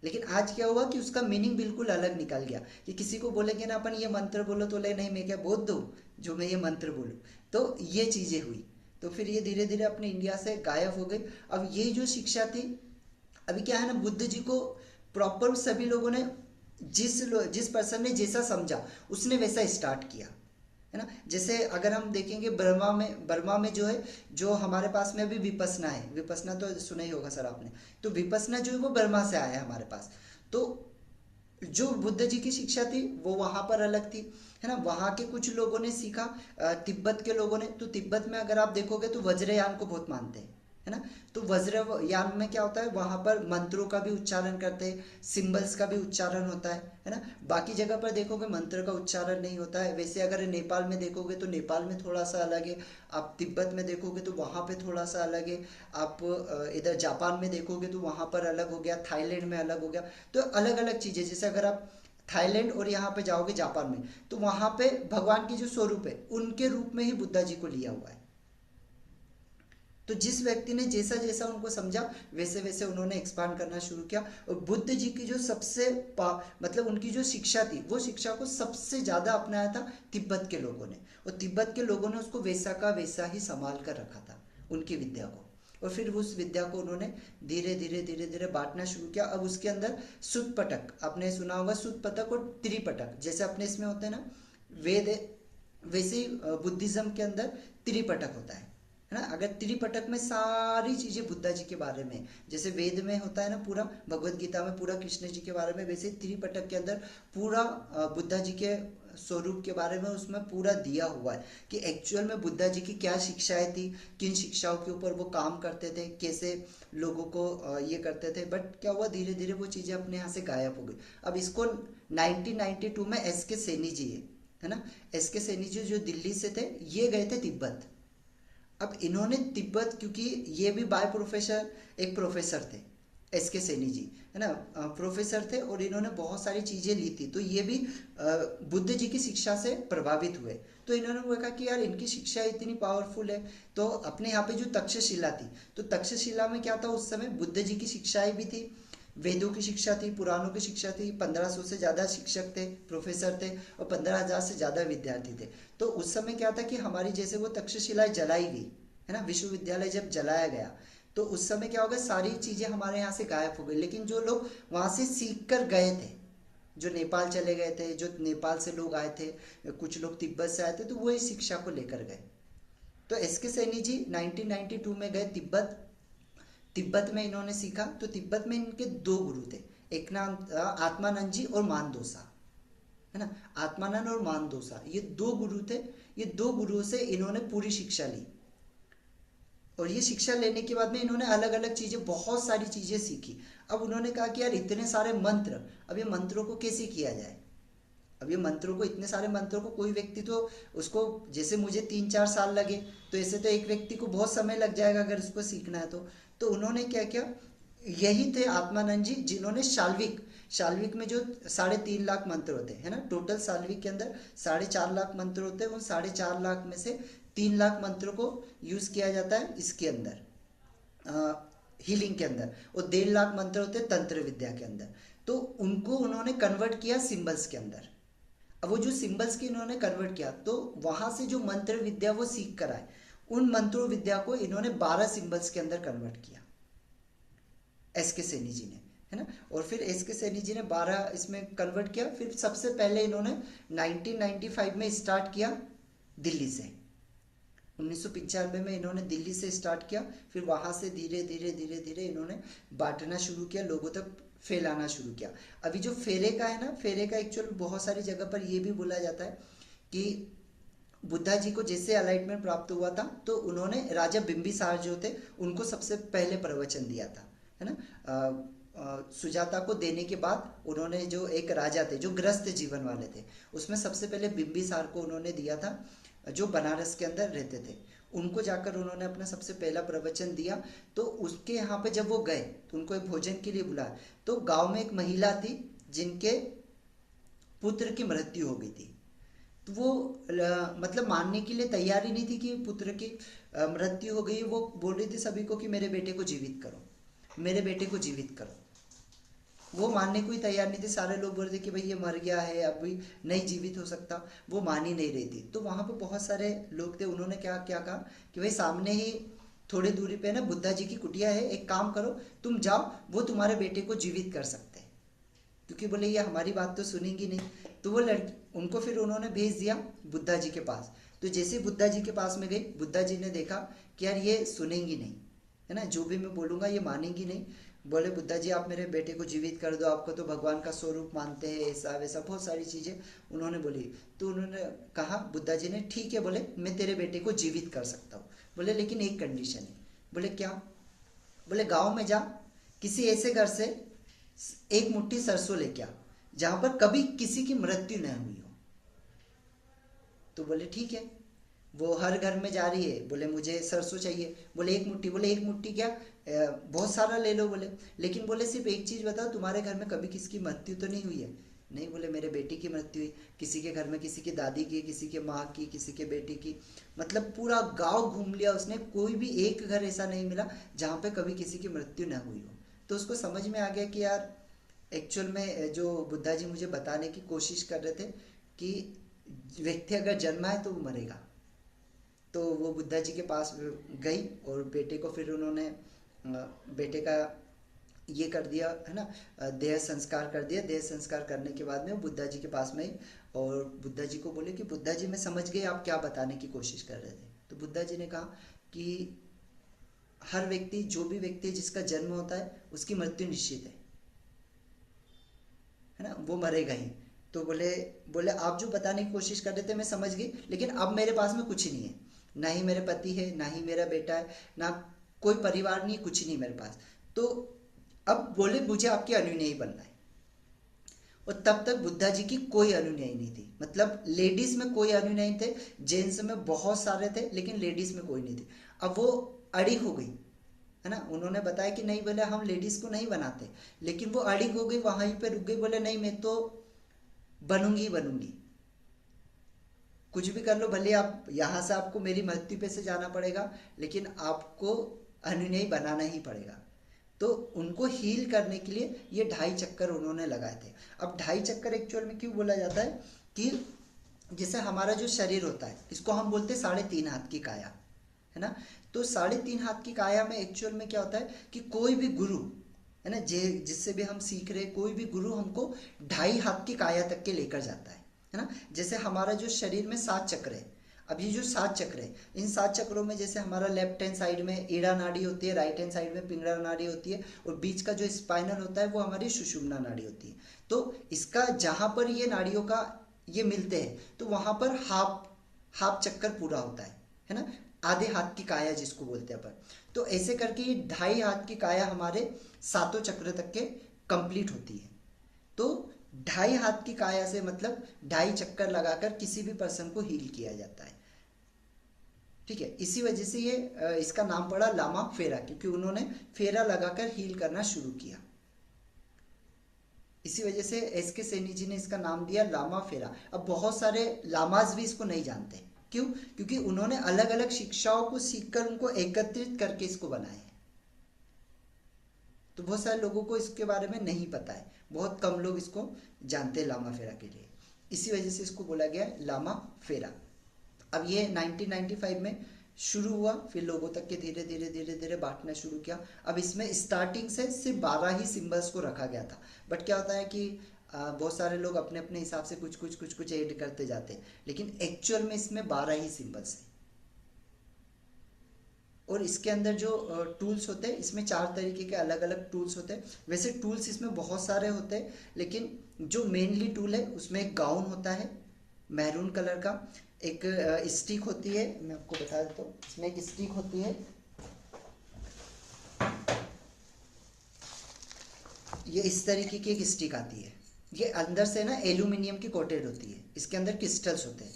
लेकिन आज क्या हुआ कि उसका मीनिंग बिल्कुल अलग निकल गया, कि किसी को बोलेंगे ना अपन ये मंत्र बोलो, तो ले नहीं मैं क्या बोल दूं जो मैं ये मंत्र बोलूं, तो ये चीजें हुई। तो फिर ये धीरे धीरे अपने इंडिया से गायब हो गई। अब ये जो शिक्षा थी, अभी क्या है ना, बुद्ध जी को प्रॉपर सभी लोगों ने, जिस पर्सन ने जैसा समझा उसने वैसा स्टार्ट किया, है ना। जैसे अगर हम देखेंगे बर्मा में जो है, जो हमारे पास में अभी विपसना है, विपसना तो सुना ही होगा सर आपने। तो विपसना जो है वो बर्मा से आया है हमारे पास। तो जो बुद्ध जी की शिक्षा थी वो वहां पर अलग थी, है ना। वहां के कुछ लोगों ने सीखा, तिब्बत के लोगों ने, तो तिब्बत में अगर आप देखोगे तो वज्रयान को बहुत मानते हैं, है ना। तो वज्रयान में क्या होता है, वहां पर मंत्रों का भी उच्चारण करते हैं, सिंबल्स का भी उच्चारण होता है ना। बाकी जगह पर देखोगे मंत्र का उच्चारण नहीं होता है। वैसे अगर नेपाल में देखोगे तो नेपाल में थोड़ा सा अलग है, आप तिब्बत में देखोगे तो वहां पे थोड़ा सा अलग है, आप इधर जापान में देखोगे तो वहां पर अलग हो गया, थाईलैंड में अलग हो गया। तो अलग अलग चीजें, जैसे अगर आप थाईलैंड और यहाँ पे जाओगे जापान में, तो वहां पे भगवान की जो स्वरूप है उनके रूप में ही बुद्धा जी को लिया हुआ है। तो जिस व्यक्ति ने जैसा जैसा उनको समझा वैसे वैसे उन्होंने एक्सपांड करना शुरू किया। और बुद्ध जी की जो सबसे मतलब उनकी जो शिक्षा थी, वो शिक्षा को सबसे ज्यादा अपनाया था तिब्बत के लोगों ने, और तिब्बत के लोगों ने उसको वैसा का वैसा ही संभाल कर रखा था, उनकी विद्या को। और फिर उस विद्या को उन्होंने धीरे धीरे धीरे धीरे बांटना शुरू किया। अब उसके अंदर सुतपटक, आपने सुना होगा सुतपटक और त्रिपटक, जैसे अपने इसमें होते हैं ना वेद, वैसे ही बुद्धिज्म के अंदर त्रिपटक होता है ना। अगर त्रिपटक में सारी चीजें बुद्धा जी के बारे में, जैसे वेद में होता है ना पूरा, भगवत गीता में पूरा कृष्ण जी के बारे में, वैसे त्रिपटक के अंदर पूरा बुद्धा जी के स्वरूप के बारे में उसमें पूरा दिया हुआ है कि एक्चुअल में बुद्धा जी की क्या शिक्षाएं थी, किन शिक्षाओं के ऊपर वो काम करते थे, कैसे लोगों को ये करते थे। बट क्या हुआ, धीरे धीरे वो चीजें अपने यहाँ से गायब हो गई। अब इसको 1992 में एस के सैनी जी है ना, एस के सैनी जी जो दिल्ली से थे, ये गए थे तिब्बत। अब इन्होंने तिब्बत, क्योंकि ये भी बाय प्रोफेसर एक प्रोफेसर थे, एस के सैनी जी, है ना, प्रोफेसर थे, और इन्होंने बहुत सारी चीजें ली थी। तो ये भी बुद्ध जी की शिक्षा से प्रभावित हुए। तो इन्होंने कहा कि यार इनकी शिक्षा इतनी पावरफुल है, तो अपने यहाँ पे जो तक्षशिला थी, तो तक्षशिला में क्या था, उस समय बुद्ध जी की शिक्षाएं भी थी, वेदों की शिक्षा थी, पुराणों की शिक्षा थी, 1500 से ज़्यादा शिक्षक थे, प्रोफेसर थे, और 15,000 से ज़्यादा विद्यार्थी थे। तो उस समय क्या था कि हमारी जैसे वो तक्षशिला जलाई गई, है ना, विश्वविद्यालय जब जलाया गया, तो उस समय क्या हो गया, सारी चीज़ें हमारे यहाँ से गायब हो गई। लेकिन जो लोग वहाँ से सीख कर गए थे, जो नेपाल चले गए थे, जो नेपाल से लोग आए थे, कुछ लोग तिब्बत से आए थे, तो वो इस शिक्षा को लेकर गए। तो एस के सैनी जी 1992 में गए तिब्बत। तिब्बत में इन्होंने सीखा। तो तिब्बत में इनके दो गुरु थे, एक नाम था आत्मानंद जी और मानदोसा, है ना। आत्मानंद और मानदोसा ये दो गुरु थे। ये दो गुरुओं से इन्होंने पूरी शिक्षा ली, और ये शिक्षा लेने के बाद में इन्होंने अलग अलग चीजें, बहुत सारी चीजें सीखी। अब उन्होंने कहा कि यार इतने सारे मंत्र, अब ये मंत्रों को कैसे किया जाए। अब ये मंत्रों को, इतने सारे मंत्रों को कोई व्यक्ति तो उसको, जैसे मुझे 3-4 साल लगे, तो ऐसे तो एक व्यक्ति को बहुत समय लग जाएगा अगर उसको सीखना है तो उन्होंने क्या किया, यही थे आत्मानंद जी जिन्होंने शाल्विक, शाल्विक में जो 3.5 लाख मंत्र होते हैं, है ना, टोटल शाल्विक के अंदर 4.5 लाख मंत्र होते हैं। उन 4.5 लाख में से 3 लाख मंत्रों को यूज किया जाता है इसके अंदर, हीलिंग के अंदर, और 1.5 लाख मंत्र होते हैं तंत्र विद्या के अंदर। तो उनको उन्होंने कन्वर्ट किया सिंबल्स के अंदर। अब वो जो सिंबल्स की इन्होंने कन्वर्ट किया, तो वहां से जो मंत्र विद्या वो सीख कर आए, उन मंत्रों विद्या को इन्होंने 12 सिंबल्स के अंदर कन्वर्ट किया, एस के सैनी जी ने, है ना। और फिर एस के सैनी जी ने 12 इसमें कन्वर्ट किया। फिर सबसे पहले इन्होंने 1995 में स्टार्ट किया दिल्ली से, 1995 में इन्होंने दिल्ली से स्टार्ट किया। फिर वहां से धीरे धीरे धीरे धीरे इन्होंने बांटना शुरू किया लोगों तक। फैलाना शुरू किया। अभी जो फेरे का है ना, फेरे का एक्चुअल बहुत सारी जगह पर ये भी बोला जाता है कि बुद्धा जी को जैसे अलाइटमेंट प्राप्त हुआ था तो उन्होंने राजा बिंबिसार जो थे उनको सबसे पहले प्रवचन दिया था, है ना। सुजाता को देने के बाद उन्होंने, जो एक राजा थे जो ग्रस्त जीवन वाले थे, उसमें सबसे पहले बिंबिसार को उन्होंने दिया था, जो बनारस के अंदर रहते थे। उनको जाकर उन्होंने अपना सबसे पहला प्रवचन दिया। तो उसके यहाँ पे जब वो गए तो उनको एक भोजन के लिए बुलाया। तो गांव में एक महिला थी जिनके पुत्र की मृत्यु हो गई थी। तो वो मतलब मानने के लिए तैयार ही नहीं थी कि पुत्र की मृत्यु हो गई। वो बोल रही थी सभी को कि मेरे बेटे को जीवित करो, मेरे बेटे को जीवित करो। वो मानने को ही तैयार नहीं थे। सारे लोग बोल रहे थे कि भाई ये मर गया है, अभी नहीं जीवित हो सकता। वो मान ही नहीं रही थी। तो वहां पे बहुत सारे लोग थे, उन्होंने क्या क्या कहा कि भाई सामने ही थोड़ी दूरी पे ना बुद्धा जी की कुटिया है, एक काम करो तुम जाओ, वो तुम्हारे बेटे को जीवित कर सकते हैं। क्योंकि बोले ये हमारी बात तो सुनेंगी नहीं। तो वो लड़की, उनको फिर उन्होंने भेज दिया बुद्धा जी के पास। तो जैसे बुद्धा जी के पास में गई, बुद्धा जी ने देखा कि यार ये सुनेंगी नहीं, है ना, जो भी मैं बोलूँगा ये मानेंगी नहीं। बोले बुद्धा जी आप मेरे बेटे को जीवित कर दो, आपको तो भगवान का स्वरूप मानते हैं, ऐसा वैसा बहुत सारी चीज़ें उन्होंने बोली। तो उन्होंने कहा, बुद्धा जी ने, ठीक है, बोले मैं तेरे बेटे को जीवित कर सकता हूँ। बोले लेकिन एक कंडीशन है। बोले क्या? बोले गांव में जा, किसी ऐसे घर से एक मुट्ठी सरसों लेके आ जहां पर कभी किसी की मृत्यु न हुई हो। तो बोले ठीक है। वो हर घर में जा रही है, बोले मुझे सरसों चाहिए। बोले एक मुट्ठी। बोले एक मुट्ठी क्या, बहुत सारा ले लो। बोले लेकिन बोले सिर्फ एक चीज़ बताओ, तुम्हारे घर में कभी किसी की मृत्यु तो नहीं हुई है? नहीं। बोले मेरे बेटी की मृत्यु हुई, किसी के घर में किसी की दादी की, किसी के माँ की, किसी के बेटी की। मतलब पूरा गांव घूम लिया उसने, कोई भी एक घर ऐसा नहीं मिला जहाँ पे कभी किसी की मृत्यु न हुई हो। तो उसको समझ में आ गया कि यार एक्चुअल में जो बुद्धा जी मुझे बताने की कोशिश कर रहे थे कि व्यक्ति अगर जन्मा है तो वो मरेगा। तो वो बुद्धा जी के पास गई और बेटे को फिर उन्होंने बेटे का ये कर दिया, है ना, देह संस्कार कर दिया। देह संस्कार करने के बाद में वो बुद्धा जी के पास में आई और बुद्धा जी को बोले कि बुद्धा जी मैं समझ गए आप क्या बताने की कोशिश कर रहे थे। तो बुद्धा जी ने कहा कि हर व्यक्ति, जो भी व्यक्ति जिसका जन्म होता है उसकी मृत्यु निश्चित है ना, वो मरेगा ही। तो बोले बोले आप जो बताने की कोशिश कर रहे थे मैं समझ गई, लेकिन अब मेरे पास में कुछ नहीं है, ना ही मेरे पति है, ना ही मेरा बेटा है, ना कोई परिवार नहीं, कुछ नहीं मेरे पास। तो अब बोले मुझे आपके अनुयायी बनना है। और तब तक बुद्धा जी की कोई अनुयायी नहीं थी, मतलब लेडीज में कोई अनुयायी थे, जेंट्स में बहुत सारे थे लेकिन लेडीज में कोई नहीं थी। अब वो अड़ी हो गई, है ना। उन्होंने बताया कि नहीं, बोले हम लेडीज को नहीं बनाते, लेकिन वो अड़ी हो गई, वहीं पे रुक गई। बोले नहीं मैं तो बनूंगी बनूंगी, कुछ भी कर लो, भले आप यहाँ से, आपको मेरी मृत्यु पे से जाना पड़ेगा लेकिन आपको अनुयायी बनाना ही पड़ेगा। तो उनको हील करने के लिए ये 2.5 चक्कर उन्होंने लगाए थे। अब 2.5 चक्कर एक्चुअल में क्यों बोला जाता है कि जैसे हमारा जो शरीर होता है इसको हम बोलते हैं 3.5 हाथ की काया, है ना। तो 3.5 हाथ की काया में एक्चुअल में क्या होता है कि कोई भी गुरु, है ना, जिससे भी हम सीख रहे, कोई भी गुरु हमको 2.5 हाथ की काया तक के लेकर जाता है ना। जैसे हमारा जो शरीर में 7 चक्र है, अब ये जो 7 चक्र है, इन 7 चक्रों में जैसे हमारा लेफ्ट हैंड साइड में ईड़ा नाड़ी होती है, राइट हैंड साइड में पिंगला नाड़ी होती है, और बीच का जो स्पाइनल होता है वो हमारी सुषुम्ना नाड़ी होती है। तो इसका जहां पर ये नाड़ियों का ये मिलते हैं तो वहां पर हाफ हाफ चक्कर पूरा होता है ना, आधे हाथ की काया जिसको बोलते हैं अपन। तो ऐसे करके ये 2.5 हाथ की काया हमारे 7 चक्र तक के कंप्लीट होती है। तो 2.5 हाथ की काया से मतलब 2.5 चक्कर लगाकर किसी भी पर्सन को हील किया जाता है। ठीक है, इसी वजह से ये इसका नाम पड़ा लामा फेरा, क्योंकि उन्होंने फेरा लगाकर हील करना शुरू किया। इसी वजह से एस के सैनी जी ने इसका नाम दिया लामा फेरा। अब बहुत सारे लामाज भी इसको नहीं जानते, क्यों? क्योंकि उन्होंने अलग अलग शिक्षाओं को सीखकर उनको एकत्रित करके इसको बनाया है। तो बहुत सारे लोगों को इसके बारे में नहीं पता है, बहुत कम लोग इसको जानते हैं लामा फेरा के लिए। इसी वजह से इसको बोला गया लामा फेरा। अब ये 1995 में शुरू हुआ, फिर लोगों तक के धीरे धीरे धीरे धीरे बांटना शुरू किया। अब इसमें स्टार्टिंग से सिर्फ 12 ही सिंबल्स को रखा गया था, बट क्या होता है कि बहुत सारे लोग अपने अपने हिसाब से कुछ कुछ कुछ कुछ ऐड करते जाते हैं, लेकिन एक्चुअल में इसमें 12 ही सिंबल्स हैं। और इसके अंदर जो टूल्स होते हैं, इसमें 4 तरीके के अलग अलग टूल्स होते हैं। वैसे टूल्स इसमें बहुत सारे होते हैं, लेकिन जो मेनली टूल है उसमें एक गाउन होता है मैरून कलर का, एक स्टिक होती है, मैं आपको बता देता हूँ, इसमें एक स्टिक होती है, ये इस तरीके की एक स्टिक आती है। ये अंदर से ना एल्यूमिनियम की कोटेड होती है, इसके अंदर क्रिस्टल्स होते हैं,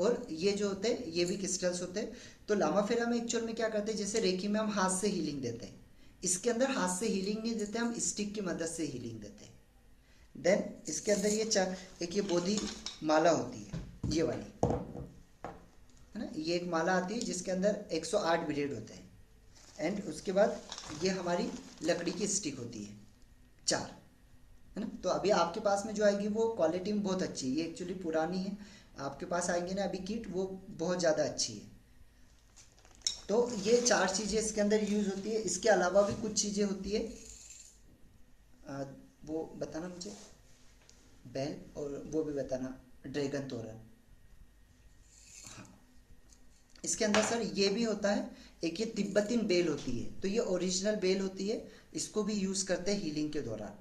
और ये जो होते हैं ये भी क्रिस्टल्स होते हैं। तो लामा फेरा में एक्चुअल में क्या करते हैं, जैसे रेकी में हम हाथ से हीलिंग देते हैं, इसके अंदर हाथ से हीलिंग नहीं देते, हम स्टिक की मदद से हीलिंग देते हैं। देन इसके अंदर ये एक ये बोधि माला होती है, ये वाली है ना, ये एक माला आती है जिसके अंदर 108 ब्लेड होते हैं। एंड उसके बाद ये हमारी लकड़ी की स्टिक होती है 4, है ना। तो अभी आपके पास में जो आएगी वो क्वालिटी में बहुत अच्छी है, ये एक्चुअली पुरानी है, आपके पास आएंगे ना अभी किट, वो बहुत ज़्यादा अच्छी है। तो ये 4 चीज़ें इसके अंदर यूज़ होती है। इसके अलावा भी कुछ चीज़ें होती है, वो बताना मुझे, बैल, और वो भी बताना ड्रैगन तोरन। इसके अंदर सर ये भी होता है, एक ये तिब्बतीन बेल होती है, तो ये ओरिजिनल बेल होती है, इसको भी यूज़ करते हैं हीलिंग के दौरान,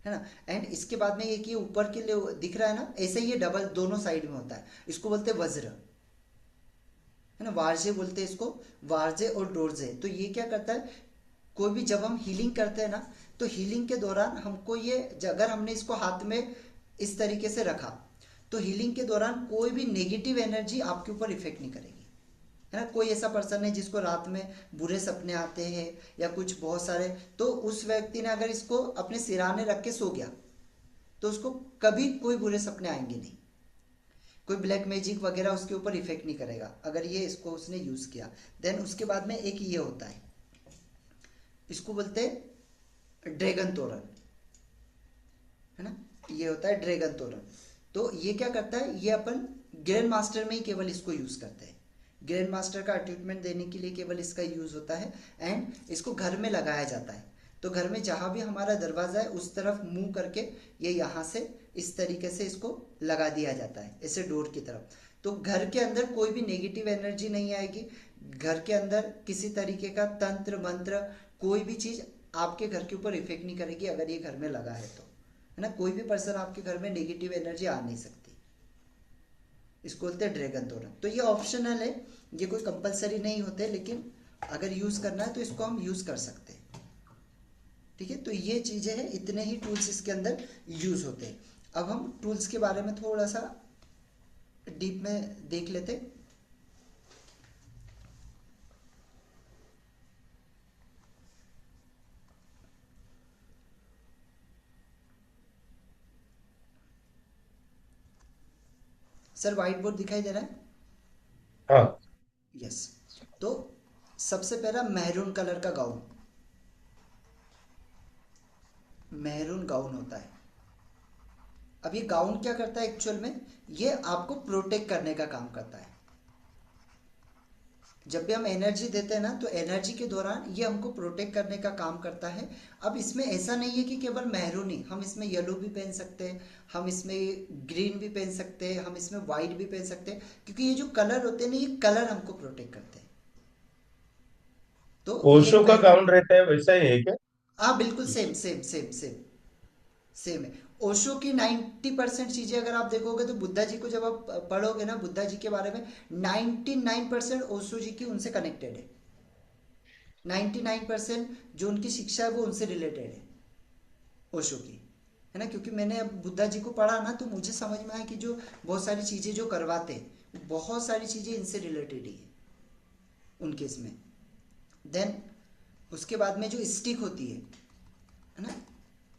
है ना। एंड इसके बाद में एक ये ऊपर के लिए दिख रहा है ना, ऐसे ही ये डबल दोनों साइड में होता है, इसको बोलते हैं वज्र, है ना, वारजे बोलते हैं इसको, वारजे और डोरजे। तो ये क्या करता है, कोई भी जब हम हीलिंग करते हैं ना, तो हीलिंग के दौरान हमको ये, अगर हमने इसको हाथ में इस तरीके से रखा, तो हीलिंग के दौरान कोई भी नेगेटिव एनर्जी आपके ऊपर इफेक्ट नहीं करेगी, है ना। कोई ऐसा पर्सन है जिसको रात में बुरे सपने आते हैं या कुछ बहुत सारे, तो उस व्यक्ति ने अगर इसको अपने सिरहाने रख के सो गया, तो उसको कभी कोई बुरे सपने आएंगे नहीं, कोई ब्लैक मैजिक वगैरह उसके ऊपर इफेक्ट नहीं करेगा अगर ये इसको उसने यूज़ किया। देन उसके बाद में एक ये होता है, इसको बोलते हैं ड्रैगन तोरन, है ना, ये होता है ड्रैगन तोरन। तो ये क्या करता है, ये अपन ग्रैंड मास्टर में ही केवल इसको यूज़ करते हैं, ग्रैंड मास्टर का ट्रीटमेंट देने के लिए केवल इसका यूज़ होता है। एंड इसको घर में लगाया जाता है, तो घर में जहाँ भी हमारा दरवाज़ा है उस तरफ मुंह करके ये यहाँ से इस तरीके से इसको लगा दिया जाता है, ऐसे डोर की तरफ। तो घर के अंदर कोई भी नेगेटिव एनर्जी नहीं आएगी, घर के अंदर किसी तरीके का तंत्र मंत्र कोई भी चीज़ आपके घर के ऊपर इफेक्ट नहीं करेगी अगर ये घर में लगा है तो, है ना। कोई भी पर्सन आपके घर में नेगेटिव एनर्जी आ नहीं सकती। इसको बोलते हैं ड्रैगन तोरन। तो ये ऑप्शनल है, ये कोई कंपलसरी नहीं होते, लेकिन अगर यूज़ करना है तो इसको हम यूज़ कर सकते हैं, ठीक है। तो ये चीज़ें हैं, इतने ही टूल्स इसके अंदर यूज़ होते हैं। अब हम टूल्स के बारे में थोड़ा सा डीप में देख लेते। सर व्हाइट बोर्ड दिखाई दे रहा है? हाँ। यस। तो सबसे पहला मैरून कलर का गाउन, मैरून गाउन होता है। अब ये गाउन क्या करता है एक्चुअल में, ये आपको प्रोटेक्ट करने का काम करता है। जब भी हम एनर्जी देते हैं ना, तो एनर्जी के दौरान ये हमको प्रोटेक्ट करने का काम करता है। अब इसमें ऐसा नहीं है कि केवल मैरून ही, हम इसमें येलो भी पहन सकते हैं, हम इसमें ग्रीन भी पहन सकते हैं, हम इसमें वाइट भी पहन सकते हैं, क्योंकि ये जो कलर होते हैं ना, ये कलर हमको प्रोटेक्ट करते हैं। तो ये ओशो का मैरून, गाउन रहता है वैसा ही है क्या? हाँ बिल्कुल same same same same same है। ओशो की 90% चीजें अगर आप देखोगे, तो बुद्धा जी को जब आप पढ़ोगे ना, बुद्धा जी के बारे में 99% ओशो जी की उनसे कनेक्टेड है। 99% जो उनकी शिक्षा है वो उनसे रिलेटेड है, ओशो की, है ना। क्योंकि मैंने अब बुद्धा जी को पढ़ा ना, तो मुझे समझ में आया कि जो बहुत सारी चीज़ें जो करवाते हैं, बहुत सारी चीज़ें इनसे रिलेटेड ही है उनके इसमें। देन उसके बाद में जो स्टिक होती है ना,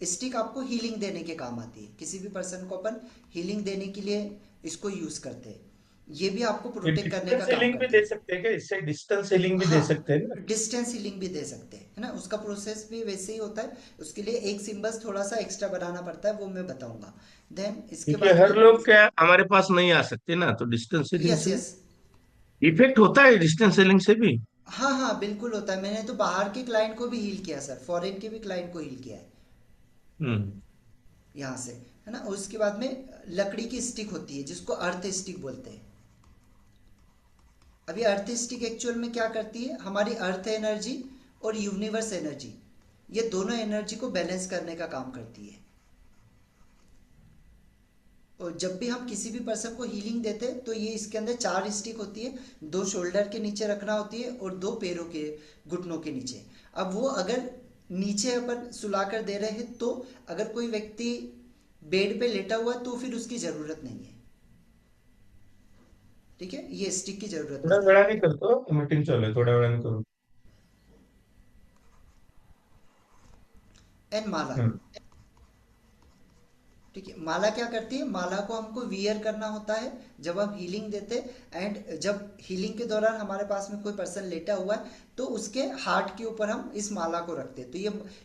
स्टिक आपको हीलिंग देने के काम आती है। किसी भी पर्सन को अपन हीलिंग देने के लिए इसको यूज़ करते हैं, ये भी आपको ये प्रोटेक्ट करने का डिस्टेंस काम हीलिंग भी करती दे है। सकते हैं क्या? इससे डिस्टेंस हीलिंग भी दे सकते हाँ, हैं ना? डिस्टेंस हीलिंग भी दे सकते हैं, है ना। उसका प्रोसेस भी वैसे ही होता है, उसके लिए एक सिंबल्स थोड़ा सा एक्स्ट्रा बनाना पड़ता है, वो मैं बताऊंगा। देन इसके क्योंकि बाद हर में, लोग क्या हमारे पास नहीं आ सकते ना, तो डिस्टेंस हीलिंग यस से यस, इफेक्ट होता है, डिस्टेंस हीलिंग से भी। हाँ हाँ बिल्कुल होता है। मैंने तो बाहर के क्लाइंट को भी हील किया सर, फॉरेन के भी क्लाइंट को हील किया है हम्म। यहाँ से, है ना। उसके बाद में लकड़ी की स्टिक होती है जिसको अर्थ स्टिक बोलते हैं, अभी अर्थ स्टिक एक्चुअल में क्या करती है, हमारी अर्थ एनर्जी और यूनिवर्स एनर्जी, ये दोनों एनर्जी को बैलेंस करने का काम करती है। और जब भी हम किसी भी पर्सन को हीलिंग देते हैं तो ये इसके अंदर 4 स्टिक होती है, 2 शोल्डर के नीचे रखना होती है और 2 पैरों के घुटनों के नीचे। अब वो अगर नीचे अपन सुलाकर दे रहे हैं तो अगर कोई व्यक्ति बेड पे लेटा हुआ तो फिर उसकी ज़रूरत नहीं है। ठीक है, ये स्टिक की ज़रूरत थोड्या नहीं है। वेळाने करतो, मीटिंग चालू आहे, थोड्या वेळाने करू. एंड माला। हम्म. ठीक है, माला क्या करती है, माला को हमको वियर करना होता है जब हम हीलिंग देते। एंड जब हीलिंग के दौरान हमारे पास में कोई पर्सन लेटा हुआ है तो उसके हार्ट के ऊपर हम इस माला को रखते हैं। तो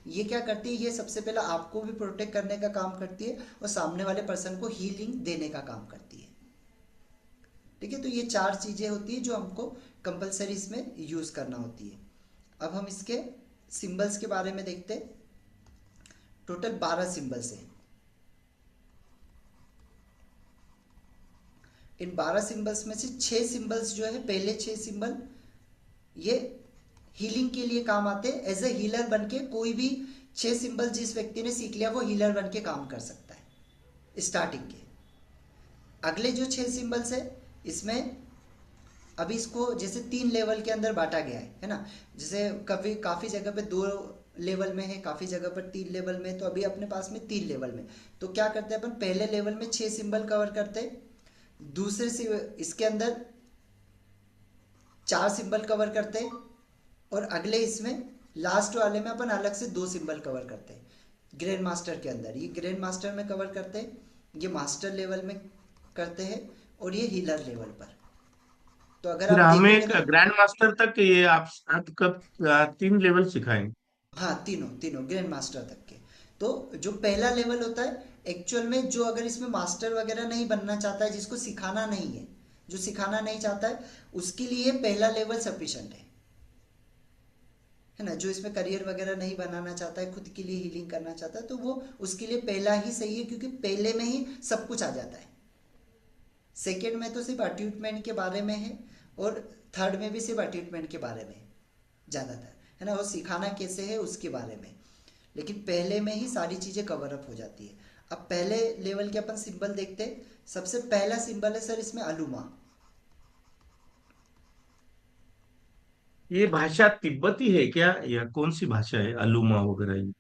ये क्या करती है, ये सबसे पहले आपको भी प्रोटेक्ट करने का काम करती है और सामने वाले पर्सन को हीलिंग देने का काम करती है। ठीक है, तो ये 4 चीज़ें होती है जो हमको कंपलसरी इसमें यूज़ करना होती है। अब हम इसके सिंबल्स के बारे में देखते हैं। टोटल 12 सिंबल्स हैं। इन 12 सिंबल्स में से 6 सिंबल्स जो है, पहले 6 सिंबल ये हीलिंग के लिए काम आते हैं। एज ए हीलर बन के कोई भी 6 सिंबल जिस व्यक्ति ने सीख लिया वो हीलर बन के काम कर सकता है स्टार्टिंग के। अगले जो 6 सिंबल्स है इसमें अभी इसको जैसे 3 लेवल के अंदर बांटा गया है ना। जैसे कभी काफ़ी जगह पे 2 लेवल में है, काफ़ी जगह पर 3 लेवल में, तो अभी अपने पास में 3 लेवल में। तो क्या करते हैं अपन, पहले लेवल में 6 सिंबल कवर करते हैं, दूसरे से इसके अंदर 4 सिंबल कवर करते हैं और अगले इसमें लास्ट वाले में अपन अलग से 2 सिंबल कवर करते हैं। ग्रैंड मास्टर के अंदर ये ग्रैंड मास्टर में कवर करते हैं, ये मास्टर लेवल में करते हैं और ये हीलर लेवल पर। तो अगर फिर आप हमें देखोगे एक ना, ग्रैंड मास्टर तक ये आप कब 3 लेवल सिखाएंगे? हाँ तीनों तीनों ग्रैंड मास्टर तक के। तो जो पहला लेवल होता है एक्चुअल में, जो अगर इसमें मास्टर वगैरह नहीं बनना चाहता है, जिसको सिखाना नहीं है, जो सिखाना नहीं चाहता है, उसके लिए पहला लेवल सफिशेंट है ना। जो इसमें करियर वगैरह नहीं बनाना चाहता है, खुद के लिए हीलिंग करना चाहता है, तो वो उसके लिए पहला ही सही है, क्योंकि पहले में ही सब कुछ आ जाता है। सेकेंड में तो सिर्फ अट्यूटमेंट के बारे में है और थर्ड में भी सिर्फ अट्यूटमेंट के बारे में ज़्यादातर, है ना, वो सिखाना कैसे है उसके बारे में। लेकिन पहले में ही सारी चीज़ें कवर अप हो जाती है। अब पहले लेवल के अपन सिंबल देखते हैं। सबसे पहला सिंबल है सर इसमें अलुमा। ये भाषा तिब्बती है क्या, या कौन सी भाषा है अलूमा वगैरह ये?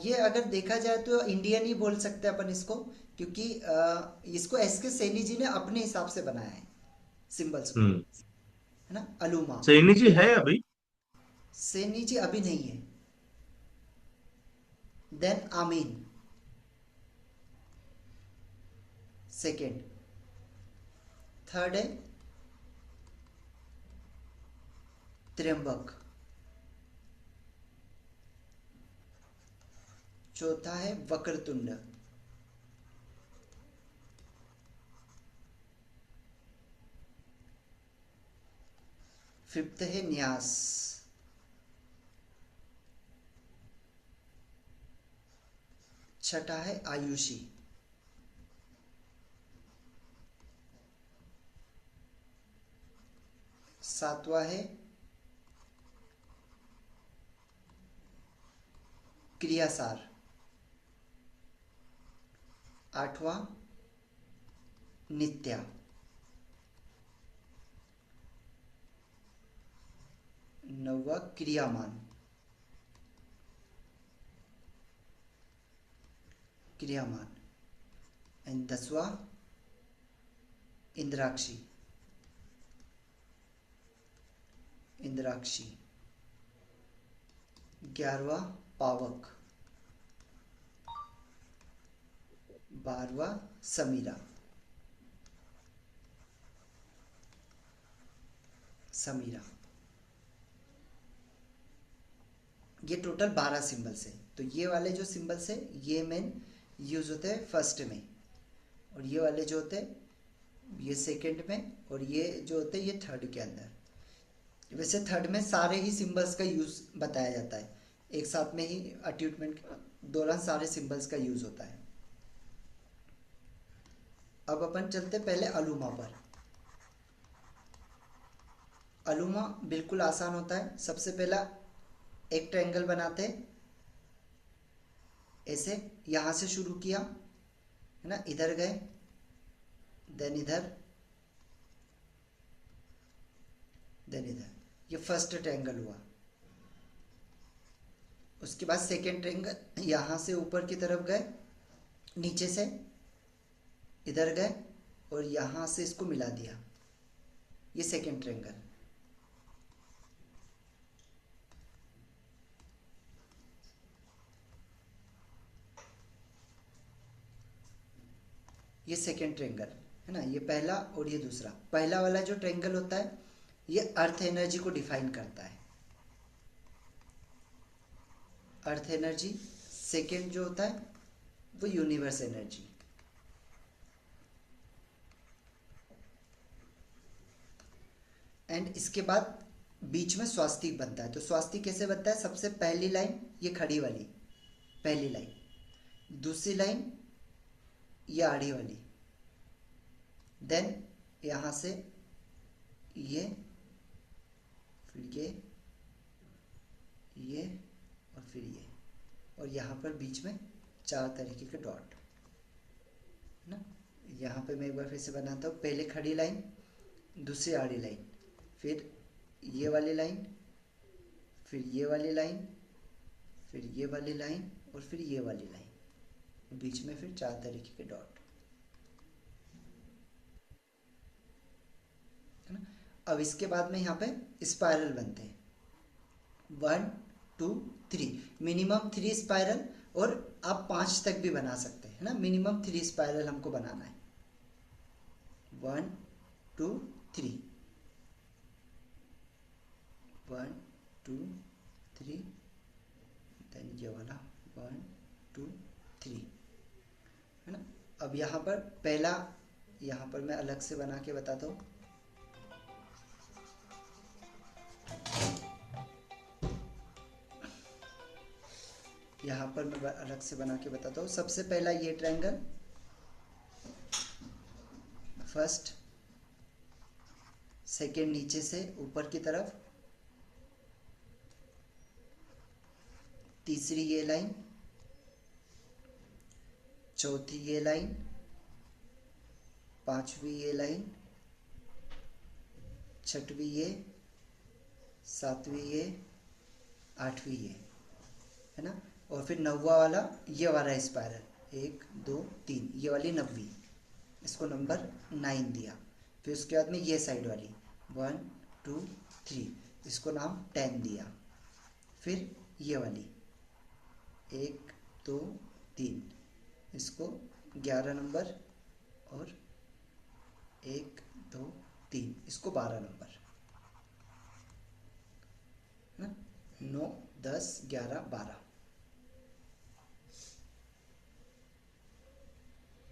ये अगर देखा जाए तो इंडियन ही बोल सकते हैं अपन इसको, क्योंकि इसको एस के सैनी जी ने अपने हिसाब से बनाया है सिंबल्स को, हम्म. है ना, अलूमा। सैनी जी है अभी? सैनी जी अभी नहीं है। देन आमीन सेकेंड। थर्ड है त्र्यंबक। चौथा है वक्रतुंड। फिफ्थ है न्यास। छठा है आयुषी। सातवां है क्रियासार। आठवां नित्या। नौवां क्रियामान। क्रियामान। एंड 10वां इंद्राक्षी। इंद्राक्षी। 11वां पावक। 12वां समीरा। समीरा। ये टोटल 12 सिंबल्स है। तो ये वाले जो सिंबल्स है ये मेन यूज होते हैं फर्स्ट में, और ये वाले जो होते हैं ये सेकंड में, और ये जो होते हैं ये थर्ड के अंदर। वैसे थर्ड में सारे ही सिंबल्स का यूज बताया जाता है, एक साथ में ही अट्यूटमेंट के दौरान सारे सिंबल्स का यूज होता है। अब अपन चलते पहले अलूमा पर। अलुमा बिल्कुल आसान होता है। सबसे पहला एक ट्रायंगल बनाते हैं, ऐसे यहाँ से शुरू किया है ना, इधर गए, देन इधर, देन इधर, ये फर्स्ट ट्रायंगल हुआ। उसके बाद सेकेंड ट्रायंगल, यहाँ से ऊपर की तरफ गए, नीचे से इधर गए और यहाँ से इसको मिला दिया, ये सेकेंड ट्रायंगल। ये सेकेंड ट्रायंगल है ना, ये पहला और ये दूसरा। पहला वाला जो ट्रायंगल होता है ये अर्थ एनर्जी को डिफाइन करता है, अर्थ एनर्जी। सेकेंड जो होता है वो यूनिवर्स एनर्जी। एंड इसके बाद बीच में स्वास्तिक बनता है। तो स्वास्तिक कैसे बनता है? सबसे पहली लाइन ये खड़ी वाली, पहली लाइन, दूसरी लाइन ये आड़ी वाली, देन यहाँ से ये, फिर ये और फिर ये, और यहाँ पर बीच में 4 तरीके के डॉट ना। यहाँ पे मैं एक बार फिर से बनाता हूँ। पहले खड़ी लाइन, दूसरी आड़ी लाइन, फिर ये वाली लाइन, फिर ये वाली लाइन, फिर ये वाली लाइन और फिर ये वाली लाइन, बीच में फिर 4 तरीके के डॉट है ना। अब इसके बाद में यहाँ पे स्पाइरल बनते हैं, 1 2 3, मिनिमम 3 स्पाइरल, और आप 5 तक भी बना सकते हैं ना। मिनिमम 3 स्पाइरल हमको बनाना है, 1 2 3, 1 2 3, देन ये वाला 1 2 3 है ना। अब यहाँ पर पहला, यहाँ पर मैं अलग से बना के बताता हूँ। यहाँ पर मैं अलग से बना के बताता हूँ। सबसे पहला ये ट्रायंगल, फर्स्ट, सेकेंड नीचे से ऊपर की तरफ, तीसरी ये लाइन, चौथी ये लाइन, पांचवी ये लाइन, छठवीं ये, सातवीं ये, आठवीं ये है ना। और फिर नौवा वाला ये वाला स्पाइरल, 1 2 3, ये वाली 9वीं, इसको नंबर 9 दिया। फिर उसके बाद में ये साइड वाली 1 2 3, इसको नाम 10 दिया। फिर ये वाली 1 2 3, इसको 11 नंबर, और 1 2 3, इसको 12 नंबर है ना। 9 10 11 12।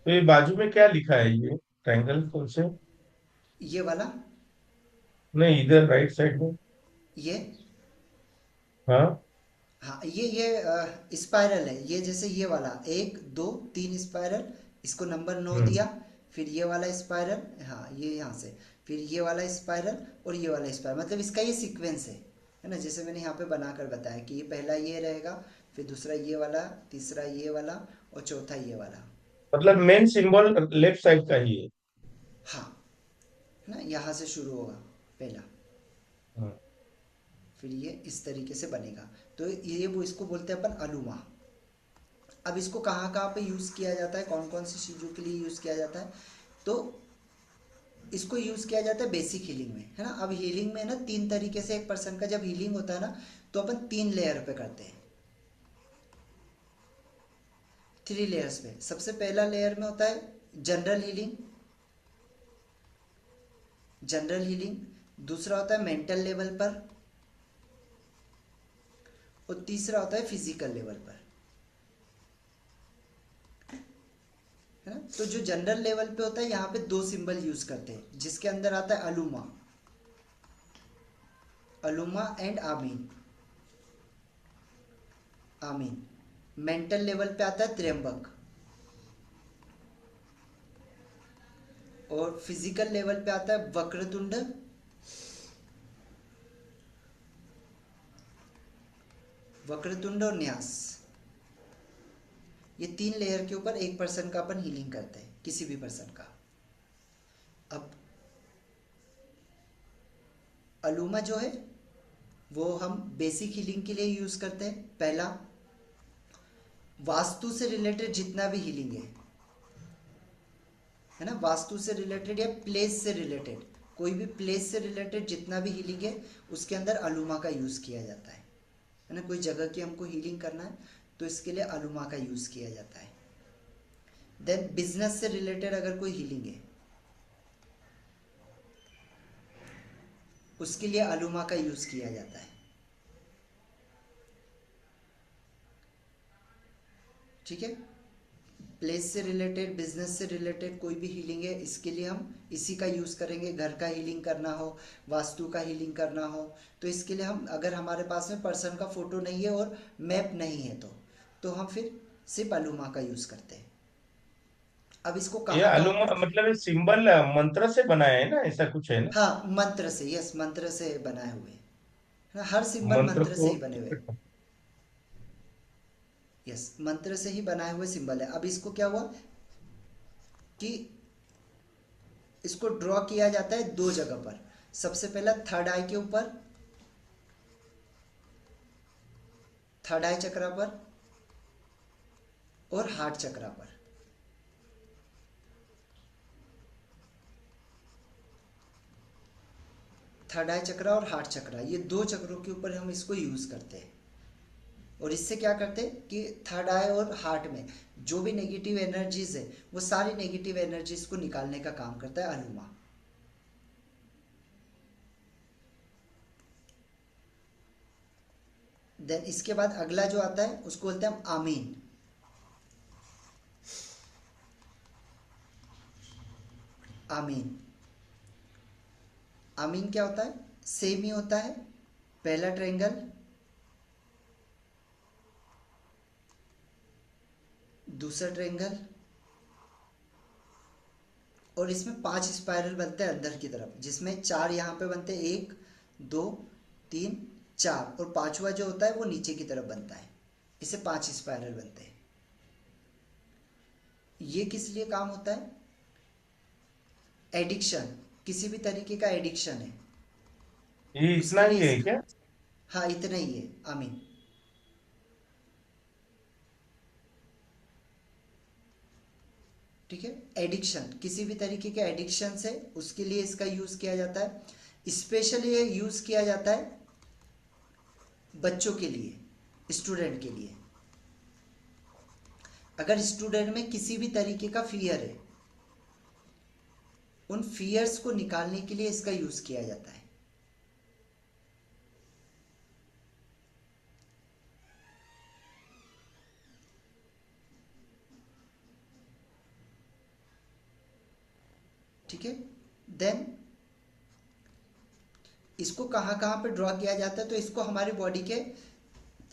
तो ये बाजू में क्या लिखा है, ये ट्रायंगल कौन से? ये वाला, नहीं, इधर राइट साइड में। ये, हाँ। हाँ ये स्पाइरल है ये। जैसे ये वाला 1 2 3 स्पाइरल, इसको नंबर 9 हम्म। दिया। फिर ये वाला स्पाइरल, हाँ ये यहाँ से, फिर ये वाला स्पाइरल और ये वाला स्पाइरल, मतलब इसका ये सीक्वेंस है ना। जैसे मैंने यहाँ पे बनाकर बताया कि ये पहला ये रहेगा, फिर दूसरा ये वाला, तीसरा ये वाला और चौथा ये वाला। मतलब मेन सिंबल लेफ्ट साइड का ही है। हाँ है ना, यहाँ से शुरू होगा पहला, हाँ। फिर ये इस तरीके से बनेगा। तो ये वो इसको बोलते हैं अपन अलुमा। अब इसको कहाँ कहाँ पे यूज़ किया जाता है, कौन कौन सी चीज़ों के लिए यूज़ किया जाता है? तो इसको यूज़ किया जाता है बेसिक हीलिंग में, है ना। अब हीलिंग में ना 3 तरीके से एक पर्सन का जब हीलिंग होता है ना, तो अपन 3 लेयर पे करते हैं, 3 लेयर्स पे। सबसे पहला लेयर में होता है जनरल हीलिंग, जनरल हीलिंग। दूसरा होता है मेंटल लेवल पर, और तीसरा होता है फिजिकल लेवल पर, है ना। तो जो जनरल लेवल पे होता है, यहाँ पे 2 सिंबल यूज करते हैं, जिसके अंदर आता है अलुमा, अलुमा एंड आमीन, आमीन। मेंटल लेवल पे आता है त्र्यंबक, और फिजिकल लेवल पे आता है वक्रतुंड वक्रतुंड और न्यास, ये 3 लेयर के ऊपर एक पर्सन का अपन हीलिंग करते हैं, किसी भी पर्सन का। अब अलूमा जो है वो हम बेसिक हीलिंग के लिए यूज करते हैं। पहला, वास्तु से रिलेटेड जितना भी हीलिंग है ना, वास्तु से रिलेटेड या प्लेस से रिलेटेड, कोई भी प्लेस से रिलेटेड जितना भी हीलिंग है उसके अंदर अलूमा का यूज किया जाता है ना। कोई जगह की हमको हीलिंग करना है तो इसके लिए अलूमा का यूज किया जाता है। देन बिजनेस से रिलेटेड अगर कोई हीलिंग है उसके लिए अलूमा का यूज किया जाता है। ठीक है, प्लेस से रिलेटेड, बिजनेस से रिलेटेड कोई भी हीलिंग है, इसके लिए हम इसी का यूज करेंगे। घर का हीलिंग करना हो, वास्तु का हीलिंग करना हो, तो इसके लिए हम, अगर हमारे पास में पर्सन का फोटो नहीं है और मैप नहीं है तो हम फिर सिर्फ अलूमा का यूज करते हैं। अब इसको ये कहाँ कहाँ अलुमा पर, मतलब ये सिंबल मंत्र से बनाया है ना, ऐसा कुछ है ना? हाँ मंत्र से, यस मंत्र से बनाए हुए हैं, हर सिंबल मंत्र मंत्र से को। ही बने हुए। यस, मंत्र से ही बनाए हुए सिंबल है। अब इसको क्या हुआ कि इसको ड्रॉ किया जाता है 2 जगह पर। सबसे पहला थर्ड आई के ऊपर, थर्ड आई चक्रा पर और हार्ट चक्रा पर। थर्ड आई चक्रा और हार्ट चक्रा, ये 2 चक्रों के ऊपर हम इसको यूज करते हैं। और इससे क्या करते हैं कि थर्ड आई और हार्ट में जो भी नेगेटिव एनर्जीज है वो सारी नेगेटिव एनर्जीज को निकालने का काम करता है अलूमा। देन इसके बाद अगला जो आता है उसको बोलते हैं हम आमीन। आमीन, आमीन क्या होता है? सेम ही होता है। पहला ट्रायंगल, दूसरा ट्रायंगल, और इसमें 5 स्पाइरल बनते हैं अंदर की तरफ, जिसमें 4 यहाँ पे बनते हैं, 1 2 3 4, और 5वां जो होता है वो नीचे की तरफ बनता है। इसे 5 स्पाइरल बनते हैं। ये किस लिए काम होता है? एडिक्शन, किसी भी तरीके का एडिक्शन है ये इतना उसके लिए ही है इसका, क्या? हाँ इतना ही है आमीन। ठीक है, एडिक्शन, किसी भी तरीके के एडिक्शन से, उसके लिए इसका यूज किया जाता है। स्पेशली ये यूज किया जाता है बच्चों के लिए, स्टूडेंट के लिए। अगर स्टूडेंट में किसी भी तरीके का फियर है, उन फियर्स को निकालने के लिए इसका यूज किया जाता है। ठीक है, देन इसको कहाँ कहाँ पे ड्रॉ किया जाता है? तो इसको हमारी बॉडी के,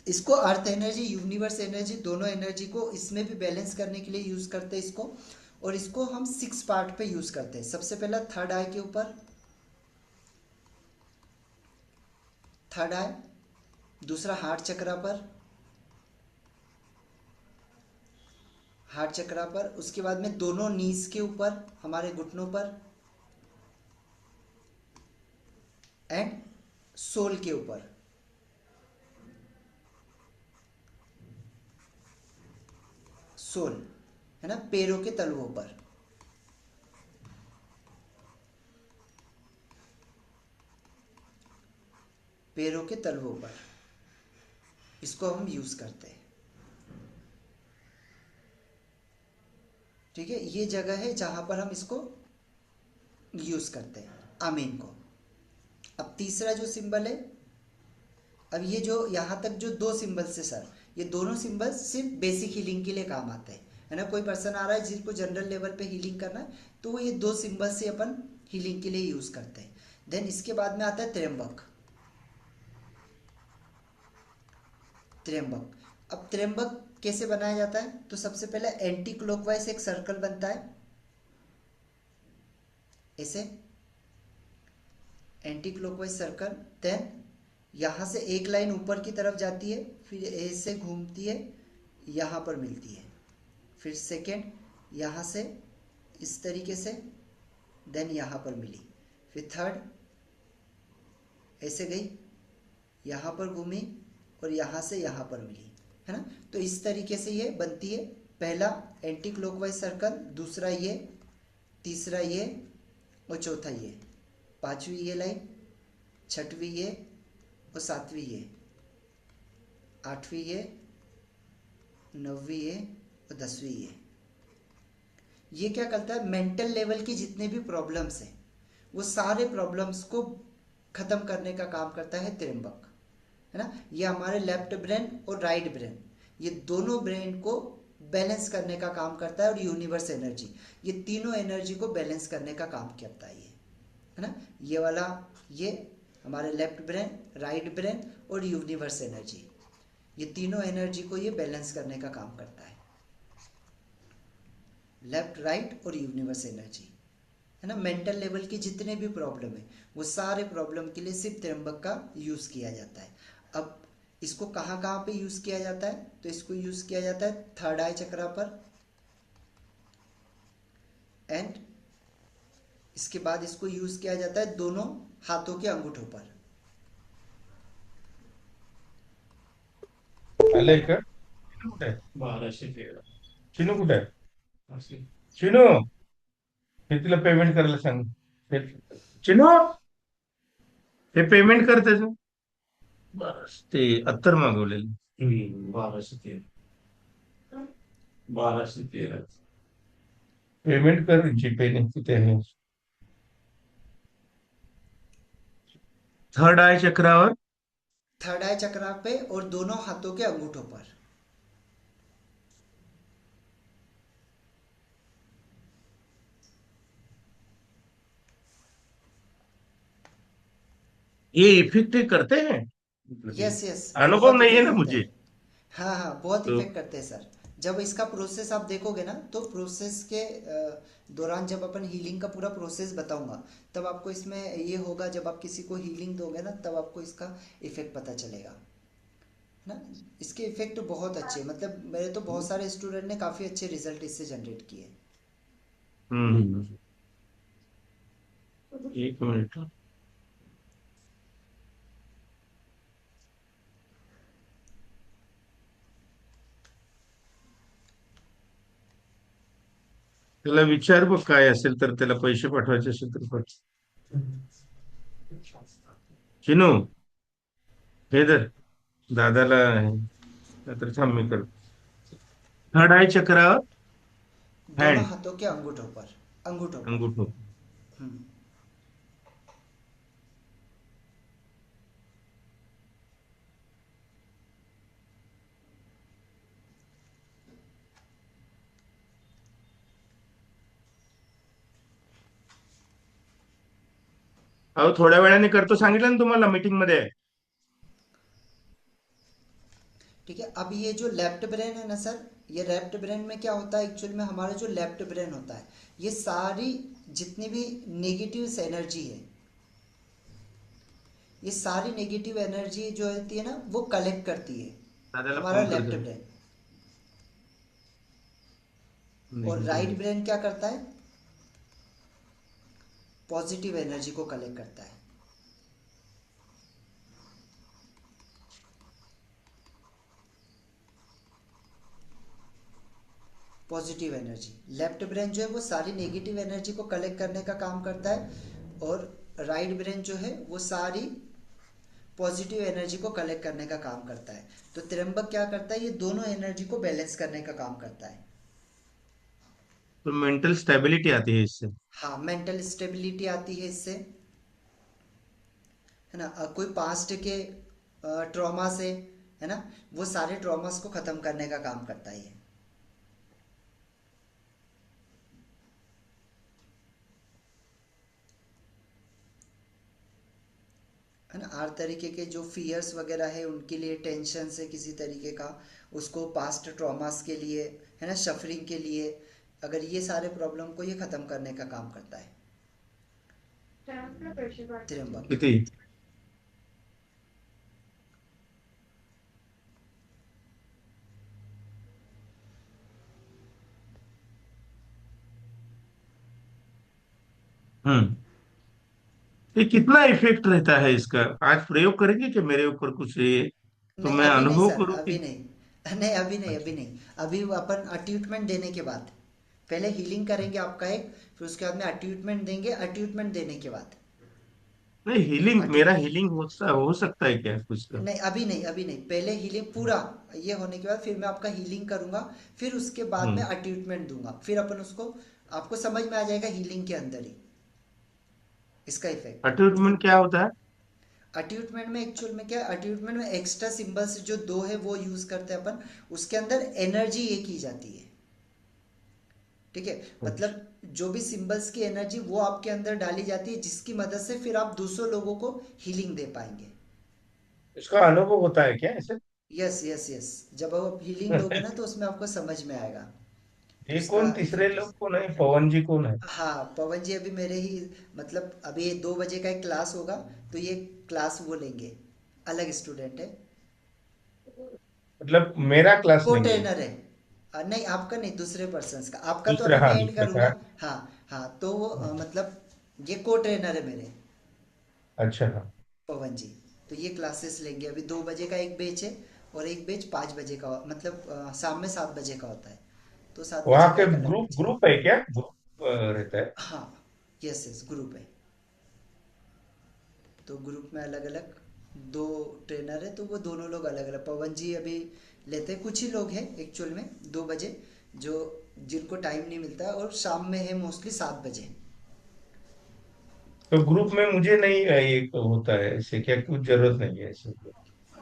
इसको अर्थ एनर्जी, यूनिवर्स एनर्जी, दोनों एनर्जी को इसमें भी बैलेंस करने के लिए यूज करते हैं इसको। और इसको हम 6 पार्ट पे यूज करते हैं। सबसे पहला थर्ड आई के ऊपर, थर्ड आई, दूसरा हार्ट चक्रा पर, हार्ट चक्रा पर, उसके बाद में दोनों नीज के ऊपर, हमारे घुटनों पर, एंड सोल के ऊपर। सोल है ना, पैरों के तलवों पर। पैरों के तलवों पर इसको हम यूज करते हैं। ठीक है, ये जगह है जहां पर हम इसको यूज करते हैं आमीन को। अब तीसरा जो सिंबल है, अब ये जो यहाँ तक जो 2 सिंबल्स है सर, ये दोनों सिंबल्स सिर्फ बेसिक हीलिंग के लिए काम आते हैं, है ना। कोई पर्सन आ रहा है जिसको जनरल लेवल पे हीलिंग करना है तो वो ये 2 सिंबल से अपन हीलिंग के लिए यूज करते हैं। देन इसके बाद में आता है त्र्यंबक। त्र्यंबक, अब त्र्यंबक कैसे बनाया जाता है? तो सबसे पहले एंटी क्लॉकवाइज एक सर्कल बनता है, ऐसे एंटी क्लॉकवाइज सर्कल। देन यहाँ से एक लाइन ऊपर की तरफ जाती है, फिर ए से घूमती है, यहाँ पर मिलती है, फिर सेकेंड यहाँ से इस तरीके से, देन यहाँ पर मिली, फिर थर्ड ऐसे गई, यहाँ पर घूमी और यहाँ से यहाँ पर मिली, है ना। तो इस तरीके से ये बनती है। पहला एंटी क्लॉकवाइज सर्कल, दूसरा ये, तीसरा ये और चौथा ये, पांचवी ये लाइन, छठवीं ये और सातवीं ये, आठवीं ये, नौवीं ये और 10वीं ये क्या करता है, मेंटल लेवल की जितने भी प्रॉब्लम्स हैं वो सारे प्रॉब्लम्स को खत्म करने का काम करता है त्र्यंबक, है ना। ये हमारे लेफ्ट ब्रेन और राइट ब्रेन, ये दोनों ब्रेन को बैलेंस करने का काम करता है, और यूनिवर्स एनर्जी, ये तीनों एनर्जी को बैलेंस करने का काम करता है ये, है ना। ये वाला, ये हमारे लेफ्ट ब्रेन, राइट ब्रेन और यूनिवर्स एनर्जी, ये तीनों एनर्जी को ये बैलेंस करने का काम करता है, लेफ्ट राइट और यूनिवर्स एनर्जी, है ना। मेंटल लेवल की जितने भी प्रॉब्लम है वो सारे प्रॉब्लम के लिए सिर्फ त्र्यंबक का यूज किया जाता है। अब इसको कहाँ कहाँ पे यूज किया जाता है, तो इसको यूज किया जाता है थर्ड आई चक्रा पर, एंड इसके बाद इसको यूज किया जाता है दोनों हाथों के अंगूठों पर। आलंय का? चिनू कुठे आहे? 1213. चिनू कुठे आहे? चिनू, हे तिला पेमेंट करायला सांग. हे- चिनू, हे पेमेंट कर त्याचं. ते अत्तर मागवलेलं. 1213. 1213. पेमेंट कर जीपेने किती आहे. थर्ड आय चक्रावर थर्ड आई चक्रा पे और दोनों हाथों के अंगूठों पर। ये इफेक्ट करते हैं, मतलब ये यस यस, अनुभव बहुत नहीं है इफेक्ट ना करते मुझे, हैं। हाँ हाँ, बहुत तो इफेक्ट करते हैं सर। जब इसका प्रोसेस आप देखोगे ना, तो प्रोसेस के दौरान जब अपन हीलिंग का पूरा प्रोसेस बताऊंगा, तब आपको इसमें ये होगा, जब आप किसी को हीलिंग दोगे ना, तब आपको इसका इफेक्ट पता चलेगा, है ना। इसके इफेक्ट बहुत अच्छे, मतलब मेरे तो बहुत सारे स्टूडेंट ने काफ़ी अच्छे रिजल्ट इससे जनरेट किए। हम्म, एक मिनिट. त्याला विचार बघ, काय असेल तर त्याला पैसे पाठवायचे असेल तर पाठव. चिनू, हे धर दादाला तर थांब मी कर. थर्ड आय चक्रावर दोनों हँड, हाथों के अंगूठों पर, अंगूठों पर। अंगूठो. हम्म। अहो थोड्या वेळाने करतो सांगितलं ना तुम्हाला मीटिंग मध्ये. ठीक है, अब ये जो लेफ्ट ब्रेन है ना सर, ये लेफ्ट ब्रेन में क्या होता है एक्चुअल में, हमारा जो लेफ्ट ब्रेन होता है, ये सारी जितनी भी नेगेटिव एनर्जी है, ये सारी नेगेटिव एनर्जी जो होती है ना, वो कलेक्ट करती है दादाला हमारा फोन कर लेफ्ट जरा. ब्रेन। और राइट निघून. ब्रेन क्या करता है, पॉजिटिव एनर्जी को कलेक्ट करता है। पॉजिटिव एनर्जी, लेफ्ट ब्रेन जो है वो सारी नेगेटिव एनर्जी को कलेक्ट करने का काम करता है, और राइट ब्रेन जो है वो सारी पॉजिटिव एनर्जी को कलेक्ट करने का काम करता है। तो त्र्यंबक क्या करता है, ये दोनों एनर्जी को बैलेंस करने का काम करता है। तो मेंटल स्टेबिलिटी आती है इससे. हाँ, मेंटल स्टेबिलिटी आती है इससे, है ना। कोई पास्ट के ट्रॉमा से, है ना, वो सारे ट्रॉमास को खत्म करने का काम करता है ये, है ना। हर तरीके के जो फियर्स वगैरह है उनके लिए, टेंशन है किसी तरीके का, उसको पास्ट ट्रॉमास के लिए, है ना, सफरिंग के लिए, अगर ये सारे प्रॉब्लम को ये खत्म करने का काम करता है त्र्यंबक। किती? हम्म। ये कितना इफेक्ट रहता है इसका? आज प्रयोग करेंगे कि मेरे ऊपर कुछ ये, तो नहीं मैं अभी नहीं अनुभव सर, करूँ अभी कि। नहीं। नहीं अभी नहीं, अभी अच्छा। नहीं। अभी वो अपन अट्यूटमेंट देने के बाद, पहले हीलिंग करेंगे आपका एक, फिर उसके बाद में अट्यूटमेंट देंगे, अट्यूटमेंट देने के बाद। नहीं, हीलिंग, मेरा अट्यूट हीलिंग हो सकता है क्या कुछ का? नहीं अभी नहीं, अभी नहीं, पहले हीलिंग पूरा ये होने के बाद फिर मैं आपका हीलिंग करूंगा, फिर उसके बाद में हम्म। अट्यूटमेंट दूंगा, फिर अपन उसको, आपको समझ में आ जाएगा हीलिंग के अंदर ही इसका इफेक्ट। अटैचमेंट क्या होता है? अट्यूटमेंट में एक्चुअल में क्या है, अट्यूटमेंट में एक्स्ट्रा सिंबल्स जो दो है वो यूज करते हैं अपन, उसके अंदर एनर्जी एक की जाती है। ठीक है, अच्छा। मतलब जो भी सिंबल्स की एनर्जी वो आपके अंदर डाली जाती है, जिसकी मदद से फिर आप दूसरों लोगों को हीलिंग दे पाएंगे। इसका अनुभव होता है क्या ऐसे? यस यस यस, जब आप हीलिंग लोगे ना तो उसमें आपको समझ में आएगा। तो ये इसका कौन तीसरे इफेक्ट, लोग कौन है? पवन जी कौन है? हाँ पवन जी अभी मेरे ही, मतलब अभी ये 2 बजे का एक क्लास होगा, तो ये क्लास वो लेंगे, अलग स्टूडेंट है। मतलब मेरा क्लास को लेंगे? ट्रेनर है। नहीं आपका नहीं, दूसरे पर्सन का, आपका तो दूसरे, अभी मैं हाँ एंड दूसरे का। करूंगा। हाँ हाँ, तो वो मतलब ये को ट्रेनर है मेरे, अच्छा हाँ। पवन जी। तो ये क्लासेस लेंगे, अभी 2 बजे का एक बैच है, और एक बैच 5 बजे का, मतलब शाम में 7 बजे का होता है, तो 7 बजे वहाँ का के एक अलग ग्रुप बैच है। ग्रुप है क्या? ग्रुप रहता है? हाँ यस यस, ग्रुप है। तो ग्रुप में अलग अलग दो ट्रेनर है, तो वो दोनों लोग अलग अलग, पवन जी अभी लेते हैं, कुछ ही लोग हैं एक्चुअल में 2 बजे, जो जिनको टाइम नहीं मिलता है, और शाम में है मोस्टली 7 बजे। तो ग्रुप में मुझे नहीं ये होता है ऐसे क्या? कुछ जरूरत नहीं है ऐसे?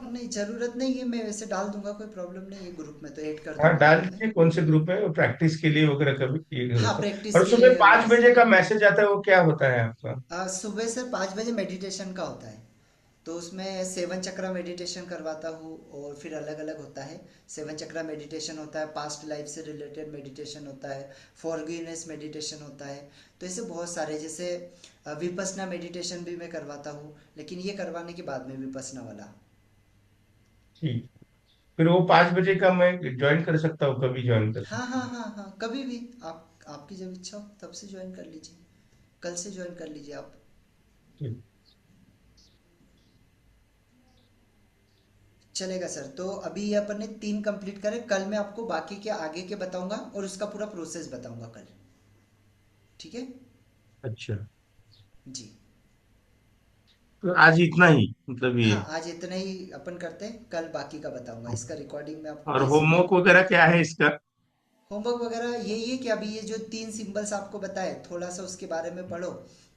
नहीं ज़रूरत नहीं है, मैं वैसे डाल दूंगा, कोई प्रॉब्लम नहीं है, ग्रुप में तो ऐड कर हाँ दूंगा डाल आपको मैं। दीजिए, कौन से ग्रुप है? प्रैक्टिस के लिए वगैरह कभी ये हाँ होता है? प्रैक्टिस और के सुबह लिए 5 बजे का मैसेज आता है, वो क्या होता है आपका? सुबह से 5 बजे मेडिटेशन का होता है, तो उसमें 7 चक्रा मेडिटेशन करवाता हूँ, और फिर अलग अलग होता है। 7 चक्रा मेडिटेशन होता है, पास्ट लाइफ से रिलेटेड मेडिटेशन होता है, फॉरगिवनेस मेडिटेशन होता है। तो ऐसे बहुत सारे, जैसे विपसना मेडिटेशन भी मैं करवाता हूँ, लेकिन ये करवाने के बाद में विपसना वाला। ठीक। फिर वो 5 बजे का मैं ज्वाइन कर सकता हूँ, कभी ज्वाइन कर हाँ सकता हाँ हूँ? हाँ हाँ, कभी भी आप, आपकी जब इच्छा हो तब से ज्वाइन कर लीजिए, कल से ज्वाइन कर लीजिए आप। ठीक। चलेगा सर, तो अभी ये अपन ने 3 कंप्लीट करे, कल मैं आपको बाकी के आगे के बताऊंगा, और उसका पूरा प्रोसेस बताऊंगा कल। ठीक है अच्छा। जी। तो आज इतना ही, मतलब ये। हाँ आज इतना ही अपन करते हैं, कल बाकी का बताऊंगा, इसका रिकॉर्डिंग मैं आपको और भेज दूंगा। होमवर्क वगैरह क्या है इसका? होमवर्क वगैरह यही है कि अभी ये जो 3 सिंबल्स आपको बताए, थोड़ा सा उसके बारे में पढ़ो,